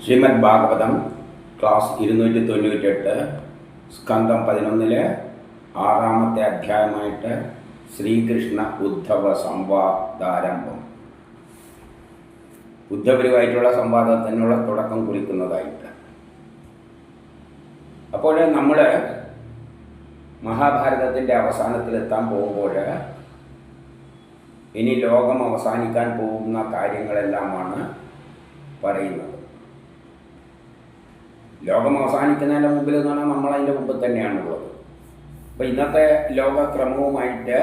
Shrimad Bhagavatam class 298 സ്കന്ധം 11 ആറാമത്തെ അധ്യായമായിട്ട് ശ്രീകൃഷ്ണ ഉദ്ധവ സംവാദാരംഭം. ഉദ്ധവരുമായിട്ടുള്ള സംവാദത്തിനുള്ള തുടക്കം കുറിക്കുന്നതായിട്ട്. അപ്പോൾ നമ്മൾ മഹാഭാരതത്തിൻ്റെ അവസാനത്തിലെത്താൻ പോകുമ്പോൾ ഇനി ലോകം അവസാനിക്കാൻ പോകുന്ന കാര്യങ്ങളെല്ലാമാണ് പറയുന്നത്. ലോകം അവസാനിക്കുന്നതിൻ്റെ മുമ്പിൽ എന്ന് പറഞ്ഞാൽ നമ്മളതിൻ്റെ മുമ്പിൽ തന്നെയാണുള്ളത്. അപ്പോൾ ഇന്നത്തെ ലോകക്രമവുമായിട്ട്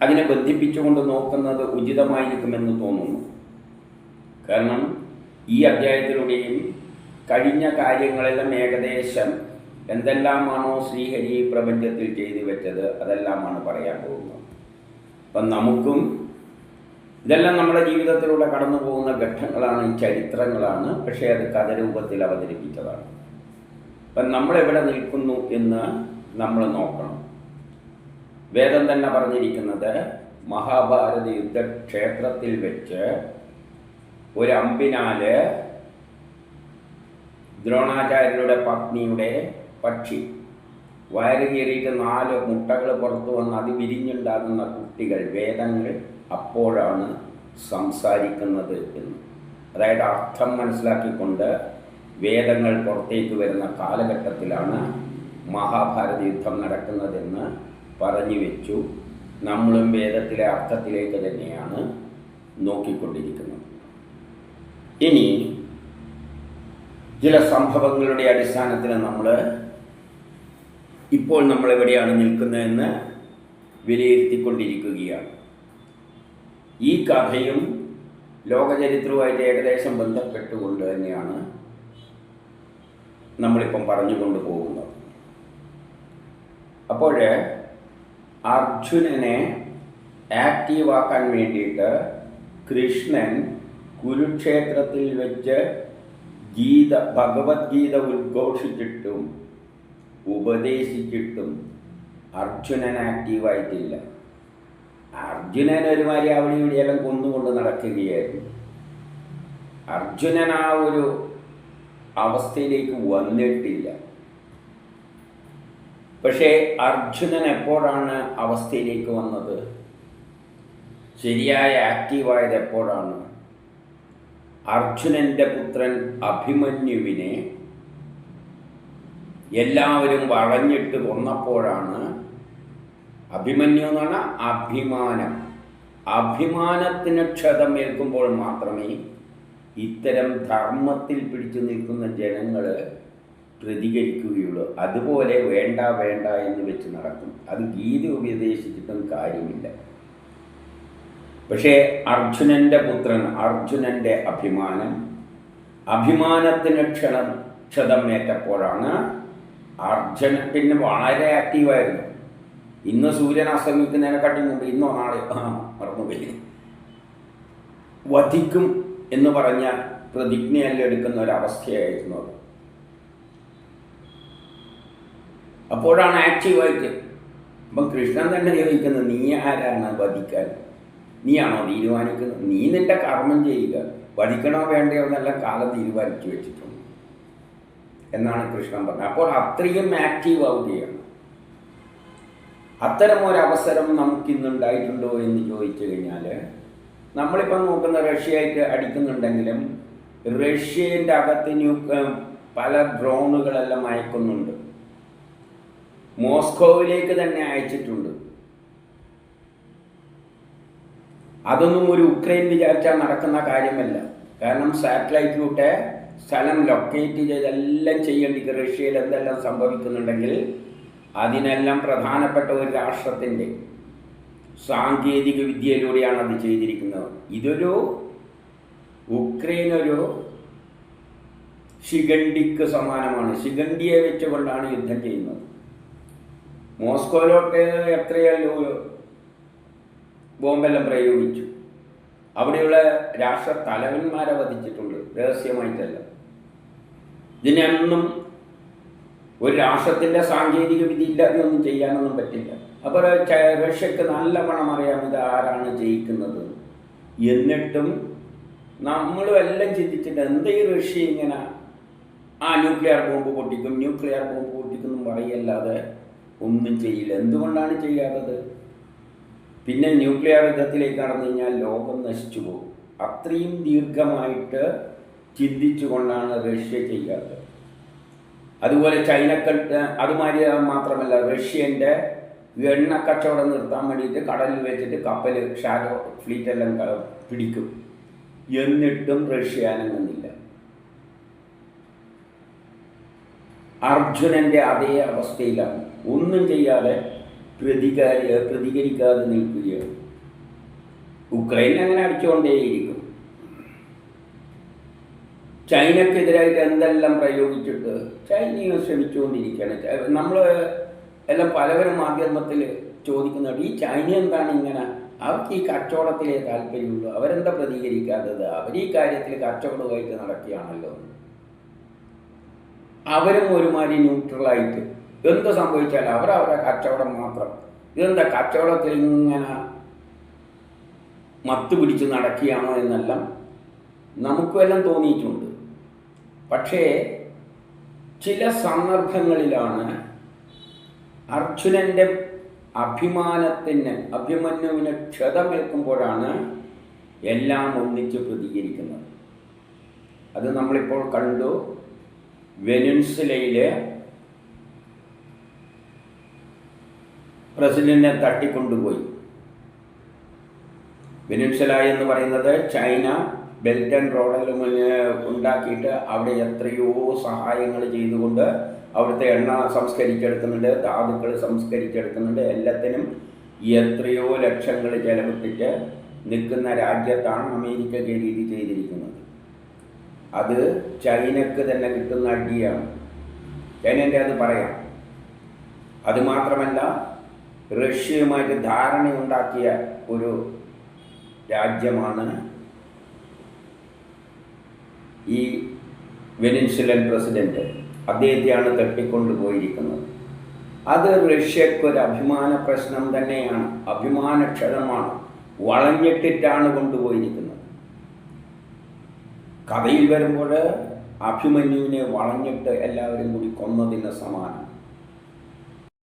അതിനെ ബന്ധിപ്പിച്ചുകൊണ്ട് നോക്കുന്നത് ഉചിതമായിരിക്കുമെന്ന് തോന്നുന്നു. കാരണം ഈ അധ്യായത്തിലൂടെയും കഴിഞ്ഞ കാര്യങ്ങളെല്ലാം ഏകദേശം എന്തെല്ലാമാണോ ശ്രീഹരി പ്രപഞ്ചത്തിൽ ചെയ്തു വെച്ചത് അതെല്ലാമാണ് പറയാൻ പോകുന്നത്. അപ്പം നമുക്കും ഇതെല്ലാം നമ്മുടെ ജീവിതത്തിലൂടെ കടന്നു പോകുന്ന ഘട്ടങ്ങളാണ്, ചരിത്രങ്ങളാണ്. പക്ഷേ അത് കഥരൂപത്തിൽ അവതരിപ്പിച്ചതാണ്. അപ്പം നമ്മളെവിടെ നിൽക്കുന്നു എന്ന് നമ്മൾ നോക്കണം. വേദം തന്നെ പറഞ്ഞിരിക്കുന്നത് മഹാഭാരത യുദ്ധക്ഷേത്രത്തിൽ വെച്ച് ഒരു അമ്പിനാൽ ദ്രോണാചാര്യരുടെ പത്നിയുടെ പക്ഷി വയറ് കീറിയിട്ട് 4 മുട്ടകൾ പുറത്തു വന്ന് അത് വിരിഞ്ഞുണ്ടാകുന്ന കുട്ടികൾ വേദങ്ങൾ അപ്പോഴാണ് സംസാരിക്കുന്നത് എന്ന്. അതായത് അർത്ഥം മനസ്സിലാക്കിക്കൊണ്ട് വേദങ്ങൾ പുറത്തേക്ക് വരുന്ന കാലഘട്ടത്തിലാണ് മഹാഭാരത യുദ്ധം നടക്കുന്നതെന്ന് പറഞ്ഞു വെച്ചു. നമ്മളും വേദത്തിലെ അർത്ഥത്തിലേക്ക് തന്നെയാണ് നോക്കിക്കൊണ്ടിരിക്കുന്നത്. ഇനി ചില സംഭവങ്ങളുടെ അടിസ്ഥാനത്തിൽ ഇപ്പോൾ നമ്മൾ എവിടെയാണ് നിൽക്കുന്നതെന്ന് വിലയിരുത്തിക്കൊണ്ടിരിക്കുകയാണ്. ഈ കഥയും ലോകചരിത്രവുമായിട്ട് ഏകദേശം ബന്ധപ്പെട്ടുകൊണ്ട് തന്നെയാണ് നമ്മളിപ്പം പറഞ്ഞുകൊണ്ട് പോകുന്നത്. അപ്പോൾ അർജുനനെ ആക്റ്റീവാക്കാൻ വേണ്ടിയിട്ട് കൃഷ്ണൻ കുരുക്ഷേത്രത്തിൽ വെച്ച് ഭഗവത്ഗീത ഉദ്ഘോഷിച്ചിട്ടും ഉപദേശിച്ചിട്ടും അർജുനൻ ആക്റ്റീവായിട്ടില്ല. അർജുനൻ ഒരുമാതിരി അവിടെ ഇവിടെയെല്ലാം കൊന്നുകൊണ്ട് നടക്കുകയായിരുന്നു. അർജുനൻ ആ ഒരു അവസ്ഥയിലേക്ക് വന്നിട്ടില്ല. പക്ഷേ അർജുനൻ എപ്പോഴാണ് അവസ്ഥയിലേക്ക് വന്നത്? ശരിയായ ആക്റ്റീവായത് എപ്പോഴാണ്? അർജുനൻ്റെ പുത്രൻ അഭിമന്യുവിനെ എല്ലാവരും വളഞ്ഞിട്ട് കൊന്നപ്പോഴാണ്. അഭിമന്യു എന്ന് പറഞ്ഞാൽ അഭിമാനത്തിന് ക്ഷതമേൽക്കുമ്പോൾ മാത്രമേ ഇത്തരം ധർമ്മത്തിൽ പിടിച്ചു നിൽക്കുന്ന ജനങ്ങൾ പ്രതികരിക്കുകയുള്ളൂ. അതുപോലെ വേണ്ട വേണ്ട എന്ന് വെച്ച് നടക്കും. അത് ഗീത ഉപദേശിച്ചിട്ടും കാര്യമില്ല. പക്ഷേ അർജുനൻ്റെ പുത്രൻ അർജുനൻ്റെ അഭിമാനത്തിന് ക്ഷതമേറ്റപ്പോഴാണ് അർജുനൻ പിന്നെ വളരെ ആക്റ്റീവായിരുന്നു. ഇന്ന് സൂര്യൻ അസ്തമിക്കുന്നതിനെക്കാട്ടി മുമ്പ് ഇന്നോ നാളെ മറന്നുപോയി വധിക്കും എന്ന് പറഞ്ഞ പ്രതിജ്ഞയെല്ലാം എടുക്കുന്ന ഒരവസ്ഥയായിരുന്നു അത്. അപ്പോഴാണ് ആക്റ്റീവായിട്ട്. അപ്പം കൃഷ്ണൻ തന്നെ ചോദിക്കുന്നത്, നീ ആരാണ് വധിക്കാൻ? നീയാണോ തീരുമാനിക്കുന്നത്? നീ നിന്റെ കർമ്മം ചെയ്യുക, വധിക്കണോ വേണ്ടയോ എന്നെല്ലാം കാലം തീരുമാനിച്ചു വെച്ചിട്ടുണ്ട് എന്നാണ് കൃഷ്ണൻ പറഞ്ഞത്. അപ്പോൾ അത്രയും ആക്റ്റീവ് ആവുകയാണ്. അത്തരം ഒരവസരം നമുക്കിന്നുണ്ടായിട്ടുണ്ടോ എന്ന് ചോദിച്ചു കഴിഞ്ഞാൽ, നമ്മളിപ്പം നോക്കുന്ന റഷ്യയായിട്ട് അടിക്കുന്നുണ്ടെങ്കിലും റഷ്യൻ്റെ അകത്ത് പല ഡ്രോണുകളെല്ലാം അയക്കുന്നുണ്ട്. മോസ്കോവിലേക്ക് തന്നെ അയച്ചിട്ടുണ്ട്. അതൊന്നും ഒരു ഉക്രൈൻ വിചാരിച്ചാൽ നടക്കുന്ന കാര്യമല്ല. കാരണം സാറ്റലൈറ്റിലൂടെ സ്ഥലം ലൊക്കേറ്റ് ചെയ്തെല്ലാം ചെയ്യേണ്ടി. റഷ്യയിൽ എന്തെല്ലാം സംഭവിക്കുന്നുണ്ടെങ്കിൽ അതിനെല്ലാം പ്രധാനപ്പെട്ട ഒരു രാഷ്ട്രത്തിൻ്റെ സാങ്കേതിക വിദ്യയിലൂടെയാണ് അത് ചെയ്തിരിക്കുന്നത്. ഉക്രൈനൊരു ശിഖണ്ഡിക്ക് സമാനമാണ്. ശിഖണ്ഡിയെ വെച്ചുകൊണ്ടാണ് യുദ്ധം ചെയ്യുന്നത്. മോസ്കോയിലോട്ട് എത്രയല്ലോ ബോംബെല്ലാം പ്രയോഗിച്ചു. അവിടെയുള്ള രാഷ്ട്ര തലവന്മാരെ വധിച്ചിട്ടുണ്ട്, രഹസ്യമായിട്ടല്ല. ഇതിനൊന്നും ഒരു രാഷ്ട്രത്തിൻ്റെ സാങ്കേതിക വിധി ഇല്ലാതെ ഒന്നും ചെയ്യാനൊന്നും പറ്റില്ല. അപ്പോൾ റഷ്യക്ക് നല്ല പണം അറിയാം ഇത് ആരാണ് ജയിക്കുന്നത്. എന്നിട്ടും നമ്മളും എല്ലാം ചിന്തിച്ചിട്ട് എന്താ ഈ റഷ്യ ഇങ്ങനെ ന്യൂക്ലിയർ ബോംബ് പൊട്ടിക്കും എന്നും പറയല്ലാതെ ഒന്നും ചെയ്യില്ല. എന്തുകൊണ്ടാണ് ചെയ്യാത്തത്? പിന്നെ ന്യൂക്ലിയർ യുദ്ധത്തിലേക്ക് കടന്നു കഴിഞ്ഞാൽ ലോകം നശിച്ചു പോകും. അത്രയും ദീർഘമായിട്ട് ചിന്തിച്ചുകൊണ്ടാണ് റഷ്യ ചെയ്യാത്തത്. അതുപോലെ ചൈനക്ക് അതുമാതിരി മാത്രമല്ല, റഷ്യൻ്റെ എണ്ണ കച്ചവടം നിർത്താൻ വേണ്ടിയിട്ട് കടലിൽ വെച്ചിട്ട് കപ്പൽ ഷാഡോ ഫ്ലീറ്റെല്ലാം പിടിക്കും. എന്നിട്ടും റഷ്യ അനങ്ങുന്നില്ല. അർജുനൻ്റെ അതേ അവസ്ഥയിലാണ്. ഒന്നും ചെയ്യാതെ പ്രതികരിക്കാതെ നിൽക്കുകയാണ്. ഉക്രൈൻ അങ്ങനെ അടിച്ചുകൊണ്ടേയിരിക്കും. ചൈനക്കെതിരായിട്ട് എന്തെല്ലാം പ്രയോഗിച്ചിട്ട് ചൈനയും ശ്രമിച്ചുകൊണ്ടിരിക്കുകയാണ്. നമ്മൾ എല്ലാം പലവരും മാധ്യമത്തിൽ ചോദിക്കുന്നുണ്ട്, ഈ ചൈന എന്താണ് ഇങ്ങനെ, അവർക്ക് ഈ കച്ചവടത്തിലേ താല്പര്യമുള്ളൂ, അവരെന്താ പ്രതികരിക്കാത്തത്, അവർ ഈ കാര്യത്തിൽ കച്ചവടമായിട്ട് നടക്കുകയാണല്ലോ. അവരും ഒരുമാതിരി ന്യൂട്രലായിട്ട് എന്ത് സംഭവിച്ചാലും അവരവരുടെ കച്ചവടം മാത്രം. ഇതെന്താ കച്ചവടത്തിൽ ഇങ്ങനെ മത്ത് പിടിച്ച് നടക്കുകയാണോ എന്നെല്ലാം നമുക്കെല്ലാം തോന്നിയിട്ടുണ്ട്. പക്ഷേ ചില സന്ദർഭങ്ങളിലാണ് അർജുനൻ്റെ അഭിമന്യുവിന് ക്ഷതമേൽക്കുമ്പോഴാണ് എല്ലാം ഒന്നിച്ച് പ്രതികരിക്കുന്നത്. അത് നമ്മളിപ്പോൾ കണ്ടു. വെനിൻസുലയിലെ പ്രസിഡന്റിനെ തട്ടിക്കൊണ്ടുപോയി. വെനിൻസുല എന്ന് പറയുന്നത് ചൈന ബെൽറ്റ് ആൻഡ് റോഡെല്ലാം ഉണ്ടാക്കിയിട്ട് അവിടെ എത്രയോ സഹായങ്ങൾ ചെയ്തുകൊണ്ട് അവിടുത്തെ എണ്ണ സംസ്കരിച്ചെടുക്കുന്നുണ്ട്, ധാതുക്കൾ സംസ്കരിച്ചെടുക്കുന്നുണ്ട്. എല്ലാത്തിനും എത്രയോ ലക്ഷങ്ങൾ ചെലവിട്ടിട്ട് നിൽക്കുന്ന രാജ്യത്താണ് അമേരിക്ക രീതി ചെയ്തിരിക്കുന്നത്. അത് ചൈനക്ക് തന്നെ കിട്ടുന്ന അടിയാണ്. ചൈനൻ്റെ അത് പറയാം. അതുമാത്രമല്ല, റഷ്യയുമായിട്ട് ധാരണയുണ്ടാക്കിയ ഒരു രാജ്യമാണ് ഈ വെനിൻസുലൻ പ്രസിഡന്റ്. അദ്ദേഹത്തെയാണ് തട്ടിക്കൊണ്ടുപോയിരിക്കുന്നത്. അത് റഷ്യക്കൊരു അഭിമാന പ്രശ്നം തന്നെയാണ്, അഭിമാനക്ഷതമാണ്. വളഞ്ഞിട്ടിട്ടാണ് കൊണ്ടുപോയിരിക്കുന്നത്. കഥയിൽ വരുമ്പോൾ അഭിമന്യുവിനെ വളഞ്ഞിട്ട് എല്ലാവരും കൂടി കൊന്നതിന് സമാനം.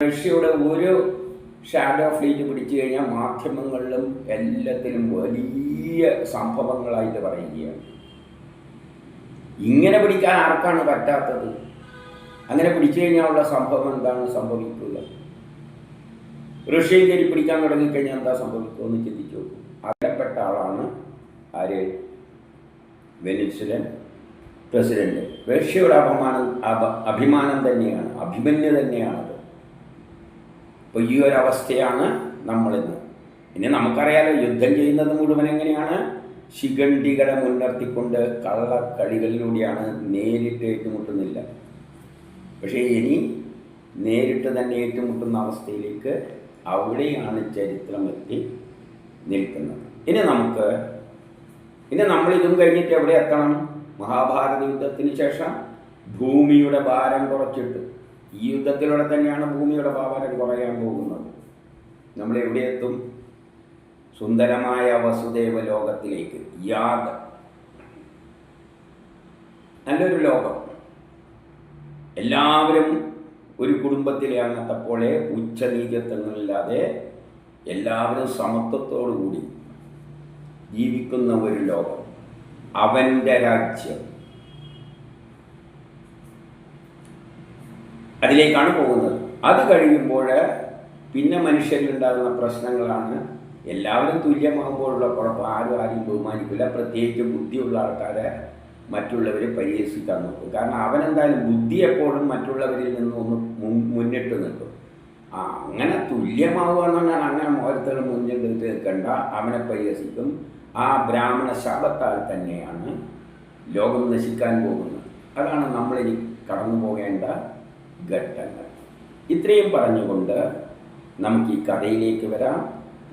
റഷ്യയുടെ ഒരു ഷാഡോ ഫ്ലീറ്റ് പിടിച്ചു കഴിഞ്ഞാൽ മാധ്യമങ്ങളിലും എല്ലാത്തിലും വലിയ സംഭവങ്ങളായിട്ട് പറയുകയാണ്. ഇങ്ങനെ പിടിക്കാൻ ആർക്കാണ് പറ്റാത്തത്? അങ്ങനെ പിടിച്ചു കഴിഞ്ഞാലുള്ള സംഭവം എന്താണ് സംഭവിക്കുക? റഷ്യയിൽ കയറി പിടിക്കാൻ തുടങ്ങിക്കഴിഞ്ഞാൽ എന്താ സംഭവിക്കുമെന്ന് ചിന്തിച്ചു നോക്കും. അതിൽപ്പെട്ട ആളാണ് ആര്? വെനിൻസുലൻ പ്രസിഡന്റ്. റഷ്യയുടെ അഭിമാനം തന്നെയാണ്, അഭിമന്യു തന്നെയാണത്. അപ്പോൾ ഈ ഒരവസ്ഥയാണ് നമ്മളിന്ന്. ഇനി നമുക്കറിയാലോ, യുദ്ധം ചെയ്യുന്നത് മുഴുവൻ എങ്ങനെയാണ്? ശിഖണ്ഡികളെ മുൻനിർത്തിക്കൊണ്ട് കള്ളക്കളികളിലൂടെയാണ്. നേരിട്ട് ഏറ്റുമുട്ടുന്നില്ല. പക്ഷേ ഇനി നേരിട്ട് തന്നെ ഏറ്റുമുട്ടുന്ന അവസ്ഥയിലേക്ക് അവിടെയാണ് ചരിത്രം എത്തി നിൽക്കുന്നത്. ഇനി നമ്മളിതും കഴിഞ്ഞിട്ട് എവിടെ എത്തണം? മഹാഭാരത യുദ്ധത്തിന് ശേഷം ഭൂമിയുടെ ഭാരം കുറച്ചിട്ട്, ഈ യുദ്ധത്തിലൂടെ തന്നെയാണ് ഭൂമിയുടെ ഭാരം കുറയാൻ പോകുന്നത്. നമ്മൾ എവിടെ എത്തും? സുന്ദരമായ വസുദേവ ലോകത്തിലേക്ക്. നല്ലൊരു ലോകം. എല്ലാവരും ഒരു കുടുംബത്തിലെ അംഗത്തെപ്പോലെ ഉച്ചനീചത്വങ്ങളില്ലാതെ എല്ലാവരും സമത്വത്തോടുകൂടി ജീവിക്കുന്ന ഒരു ലോകം, അവൻ്റെ രാജ്യം. അതിലേക്കാണ് പോകുന്നത്. അത് കഴിയുമ്പോൾ പിന്നെ മനുഷ്യരിലുണ്ടാകുന്ന പ്രശ്നങ്ങളാണ്. എല്ലാവരും തുല്യമാകുമ്പോഴുള്ള കുഴപ്പം. ആരും ബഹുമാനിക്കില്ല. പ്രത്യേകിച്ച് ബുദ്ധിയുള്ള ആൾക്കാരെ മറ്റുള്ളവർ പരിഹസിക്കാൻ നോക്കും. കാരണം അവനെന്തായാലും ബുദ്ധി എപ്പോഴും മറ്റുള്ളവരിൽ നിന്ന് ഒന്ന് മുന്നിട്ട് നിൽക്കും. അങ്ങനെ തുല്യമാവുക എന്ന് പറഞ്ഞാൽ അങ്ങനെ ഓരോരുത്തർ മുന്നിട്ട് നിൽക്കേണ്ട, അവനെ പരിഹസിക്കും. ആ ബ്രാഹ്മണ ശാപത്താൽ തന്നെയാണ് ലോകം നശിക്കാൻ പോകുന്നത്. അതാണ് നമ്മളിനി കടന്നു പോകേണ്ട ഘട്ടങ്ങൾ. ഇത്രയും പറഞ്ഞുകൊണ്ട് നമുക്ക് ഈ കഥയിലേക്ക് വരാം.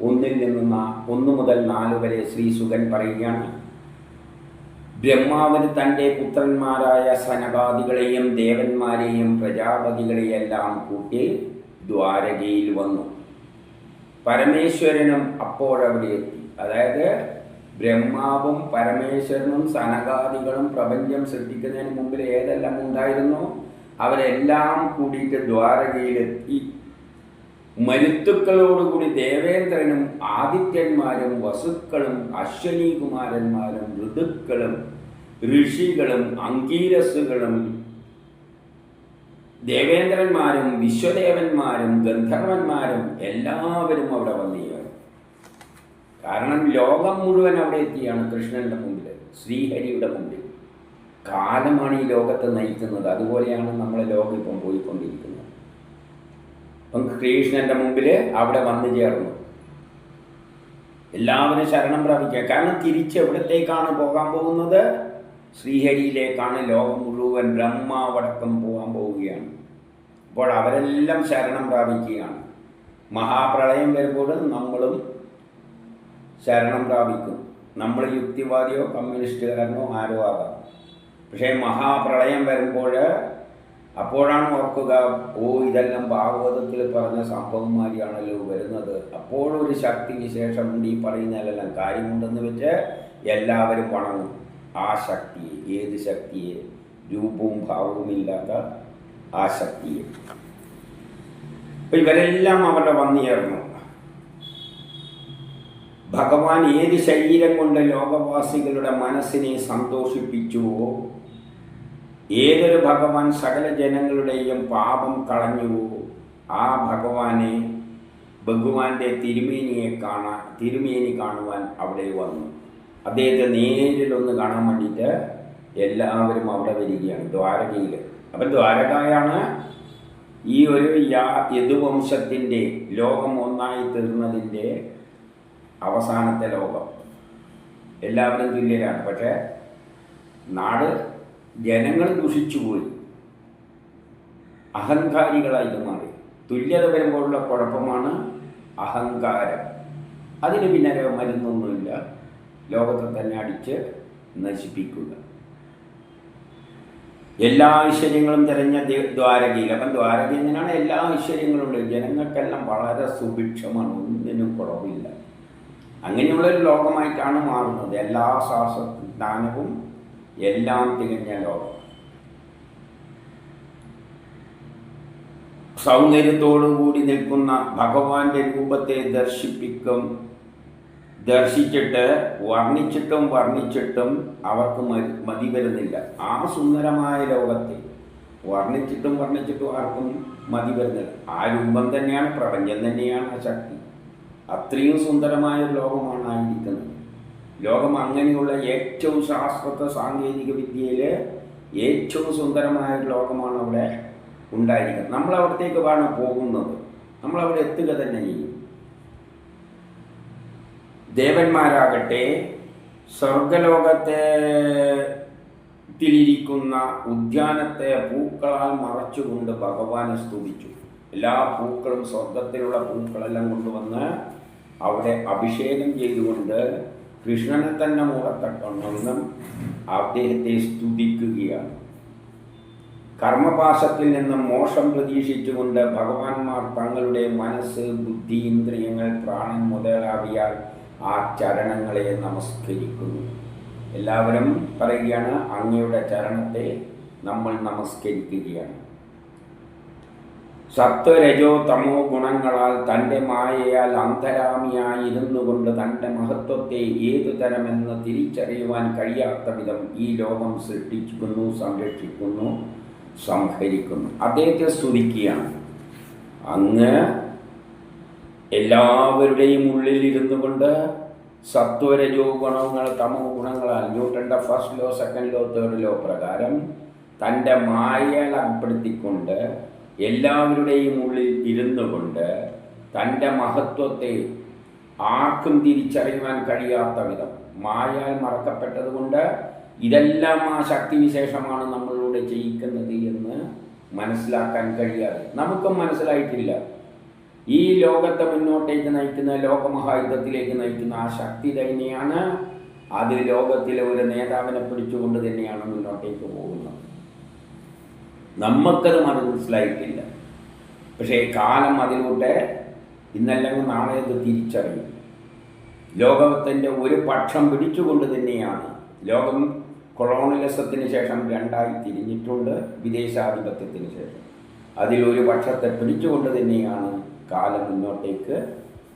1 മുതൽ 4 വരെ ശ്രീസുകൻ പറയുകയാണ്. ബ്രഹ്മാവിന് തൻ്റെ പുത്രന്മാരായ സനകാദികളെയും ദേവന്മാരെയും പ്രജാപതികളെയെല്ലാം കൂട്ടി ദ്വാരകയിൽ വന്നു. പരമേശ്വരനും അപ്പോഴവിടെ എത്തി. അതായത് ബ്രഹ്മാവും പരമേശ്വരനും സനകാദികളും പ്രപഞ്ചം സൃഷ്ടിക്കുന്നതിന് മുമ്പിൽ ഏതെല്ലാം ഉണ്ടായിരുന്നു അവരെല്ലാം കൂടിയിട്ട് ദ്വാരകയിലെത്തി. മരുത്തുക്കളോടുകൂടി ദേവേന്ദ്രനും ആദിത്യന്മാരും വസുക്കളും അശ്വനീകുമാരന്മാരും ഋതുക്കളും ഋഷികളും അങ്കീരസുകളും ദേവേന്ദ്രന്മാരും വിശ്വദേവന്മാരും ഗന്ധർവന്മാരും എല്ലാവരും അവിടെ വന്നിയാണ്. കാരണം ലോകം മുഴുവൻ അവിടെ എത്തിയാണ് കൃഷ്ണൻ്റെ മുമ്പിൽ, ശ്രീഹരിയുടെ മുമ്പിൽ. കാലമാണ് ഈ ലോകത്തെ നയിക്കുന്നത്. അതുപോലെയാണ് നമ്മളെ ലോകം ഇപ്പം പോയിക്കൊണ്ടിരിക്കുന്നത്. അപ്പം കൃഷ്ണൻ്റെ മുമ്പിൽ അവിടെ വന്നു ചേർന്നു. എല്ലാവരും ശരണം പ്രാപിക്കുക. കാരണം തിരിച്ചെവിടത്തേക്കാണ് പോകാൻ പോകുന്നത്? ശ്രീഹരിയിലേക്കാണ്. ലോകം മുഴുവൻ ബ്രഹ്മാവടക്കം പോകാൻ പോവുകയാണ്. അപ്പോൾ അവരെല്ലാം ശരണം പ്രാപിക്കുകയാണ്. മഹാപ്രളയം വരുമ്പോൾ നമ്മളും ശരണം പ്രാപിക്കും. നമ്മൾ യുക്തിവാദിയോ കമ്മ്യൂണിസ്റ്റുകാരനോ ആരോ ആകാം. പക്ഷേ മഹാപ്രളയം വരുമ്പോൾ അപ്പോഴാണ് ഓർക്കുക, ഓ ഇതെല്ലാം ഭാഗവതത്തിൽ പറഞ്ഞ സംഭവന്മാരിയാണല്ലോ വരുന്നത്. അപ്പോഴൊരു ശക്തി വിശേഷമുണ്ട്, ഈ പറയുന്നതിലെല്ലാം കാര്യമുണ്ടെന്ന് വെച്ച് എല്ലാവരും വണങ്ങും ആ ശക്തിയെ. ഏത് ശക്തിയെ? രൂപവും ഭാവവും ഇല്ലാത്ത ആ ശക്തിയെ. അപ്പം ഇവരെല്ലാം അവിടെ വന്നുചേർന്നു. ഭഗവാൻ ഏത് ശരീരം കൊണ്ട് ലോകവാസികളുടെ മനസ്സിനെ സന്തോഷിപ്പിച്ചുവോ, ഏതൊരു ഭഗവാൻ സകല ജനങ്ങളുടെയും പാപം കളഞ്ഞുവോ, ആ ഭഗവാന്റെ തിരുമേനി കാണുവാൻ അവിടെ വന്നു. അദ്ദേഹത്തെ നേരിലൊന്ന് കാണാൻ വേണ്ടിയിട്ട് എല്ലാവരും അവിടെ വരികയാണ്, ദ്വാരകയിൽ. അപ്പം ദ്വാരകയാണ് ഈ ഒരു യദുവംശത്തിൻ്റെ ലോകം ഒന്നായി തീർന്നതിൻ്റെ അവസാനത്തെ ലോകം. എല്ലാവരും തുല്യരാണ്. പക്ഷേ നാട് ജനങ്ങൾ ദുഷിച്ചുപോയി, അഹങ്കാരികളായിട്ട് മാറി. തുല്യത വരുമ്പോഴുള്ള കുഴപ്പമാണ് അഹങ്കാരം. അതിന് പിന്നെ മരുന്നൊന്നുമില്ല, ലോകത്തെ തന്നെ അടിച്ച് നശിപ്പിക്കുക. എല്ലാ ഐശ്വര്യങ്ങളും തിരഞ്ഞ ദ്വാരകയിൽ. അപ്പം ദ്വാരക എങ്ങനെയാണ്? എല്ലാ ഐശ്വര്യങ്ങളും ഉണ്ട്. ജനങ്ങൾക്കെല്ലാം വളരെ സുഭിക്ഷമാണ്, ഒന്നിനും കുറവില്ല. അങ്ങനെയുള്ളൊരു ലോകമായിട്ടാണ് മാറുന്നത്. എല്ലാ ദാനവും എല്ലാം തികഞ്ഞ ലോകം. സൗന്ദര്യത്തോടുകൂടി നിൽക്കുന്ന ഭഗവാന്റെ രൂപത്തെ ദർശിച്ചിട്ട് വർണ്ണിച്ചിട്ടും അവർക്ക് മതി വരുന്നില്ല. ആ സുന്ദരമായ ലോകത്തെ വർണ്ണിച്ചിട്ടും ആർക്കും മതി വരുന്നില്ല. ആ രൂപം തന്നെയാണ്, പ്രപഞ്ചം തന്നെയാണ് ആ ശക്തി. അത്രയും സുന്ദരമായ ലോകമാണ് ആയിരിക്കുന്നത്. ലോകം അങ്ങനെയുള്ള ഏറ്റവും ശാസ്ത്ര സാങ്കേതിക വിദ്യയിൽ ഏറ്റവും സുന്ദരമായ ലോകമാണ് അവിടെ ഉണ്ടായിരിക്കുന്നത്. നമ്മളവിടത്തേക്ക് വേണം പോകുന്നത്, നമ്മളവിടെ എത്തുക തന്നെ ചെയ്യും. ദേവന്മാരാകട്ടെ സ്വർഗലോകത്തിലിരിക്കുന്ന ഉദ്യാനത്തെ പൂക്കളാൽ മറച്ചുകൊണ്ട് ഭഗവാനെ സ്തുതിച്ചു. എല്ലാ പൂക്കളും, സ്വർഗത്തിലുള്ള പൂക്കളെല്ലാം കൊണ്ടുവന്ന് അവിടെ അഭിഷേകം ചെയ്തുകൊണ്ട് കൃഷ്ണനെ തന്നെ മൂടത്തക്കൊണ്ടെന്നും അദ്ദേഹത്തെ സ്തുതിക്കുകയാണ്. കർമ്മപാശത്തിൽ നിന്നും മോക്ഷം പ്രതീക്ഷിച്ചുകൊണ്ട് ഭഗവാന്മാർ തങ്ങളുടെ മനസ്സ്, ബുദ്ധി, ഇന്ദ്രിയങ്ങൾ, പ്രാണൻ മുതലാവിയാൽ ആ ചരണങ്ങളെ നമസ്കരിക്കുന്നു. എല്ലാവരും പറയുകയാണ്, അങ്ങയുടെ ചരണത്തെ നമ്മൾ നമസ്കരിക്കുകയാണ്. സത്വരജോ തമോ ഗുണങ്ങളാൽ തൻ്റെ മായയാൽ അന്തരാമിയായിരുന്നു കൊണ്ട് തൻ്റെ മഹത്വത്തെ ഏതു തരമെന്ന് തിരിച്ചറിയുവാൻ കഴിയാത്ത വിധം ഈ ലോകം സൃഷ്ടിക്കുന്നു, സംരക്ഷിക്കുന്നു, സംഹരിക്കുന്നു. അദ്ദേഹത്തെ സ്തുതിക്കുകയാണ്. അങ്ങ് എല്ലാവരുടെയും ഉള്ളിലിരുന്നു കൊണ്ട് സത്വരജോ ഗുണങ്ങൾ തമോ ഗുണങ്ങളാൽ ന്യൂട്ടൻ്റെ first law, second law, third law പ്രകാരം തൻ്റെ മായയാൽ അകപ്പെടുത്തിക്കൊണ്ട് എല്ലാവരുടെയും ഉള്ളിൽ ഇരുന്നു കൊണ്ട് തൻ്റെ മഹത്വത്തെ ആർക്കും തിരിച്ചറിയുവാൻ കഴിയാത്ത വിധം മായയാൽ മറക്കപ്പെട്ടതുകൊണ്ട് ഇതെല്ലാം ആ ശക്തിവിശേഷമാണ് നമ്മളിലൂടെ ചെയ്യിക്കുന്നത് എന്ന് മനസ്സിലാക്കാൻ കഴിയാതെ നമുക്കും മനസ്സിലായിട്ടില്ല. ഈ ലോകത്തെ മുന്നോട്ടേക്ക് നയിക്കുന്ന, ലോകമഹായുദ്ധത്തിലേക്ക് നയിക്കുന്ന ആ ശക്തി തന്നെയാണ്. അത് ലോകത്തിലെ ഒരു നേതാവിനെ പിടിച്ചുകൊണ്ട് തന്നെയാണ് മുന്നോട്ടേക്ക് പോകുന്നത്. നമുക്കത് മനസ്സിലായിട്ടില്ല. പക്ഷേ കാലം അതിലൂടെ ഇന്നല്ലെങ്കിൽ നാളെ അത് തിരിച്ചറിയും. ലോകത്തിൻ്റെ ഒരു പക്ഷം പിടിച്ചുകൊണ്ട് തന്നെയാണ് ലോകം കൊളോണിയലിസത്തിന് ശേഷം രണ്ടായി തിരിഞ്ഞിട്ടുണ്ട്. വിദേശാധിപത്യത്തിന് ശേഷം അതിലൊരു പക്ഷത്തെ പിടിച്ചുകൊണ്ട് തന്നെയാണ് കാലം മുന്നോട്ടേക്ക്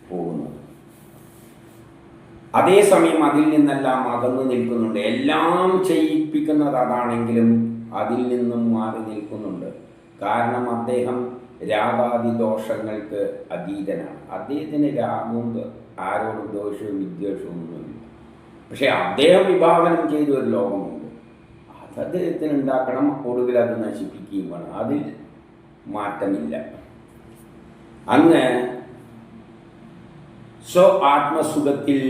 പോകുന്നത്. അതേസമയം അതിൽ നിന്നെല്ലാം അകന്നു നിൽക്കുന്നുണ്ട്. എല്ലാം ചെയ്യിപ്പിക്കുന്നത് അതാണെങ്കിലും അതിൽ നിന്നും മാറി നിൽക്കുന്നുണ്ട്. കാരണം അദ്ദേഹം രാഗാദി ദോഷങ്ങൾക്ക് അതീതനാണ്. അദ്ദേഹത്തിന് രാഗവും ആരോടും ദോഷവും വിദ്വേഷവും ഒന്നുമില്ല. പക്ഷെ അദ്ദേഹം വിഭാവനം ചെയ്ത ഒരു ലോകമുണ്ട്. അത് അദ്ദേഹത്തിന് ഉണ്ടാക്കണം, ഒടുവിൽ അത് നശിപ്പിക്കുകയും വേണം. അതിൽ മാറ്റമില്ല. അങ്ങ് ആത്മസുഖത്തിൽ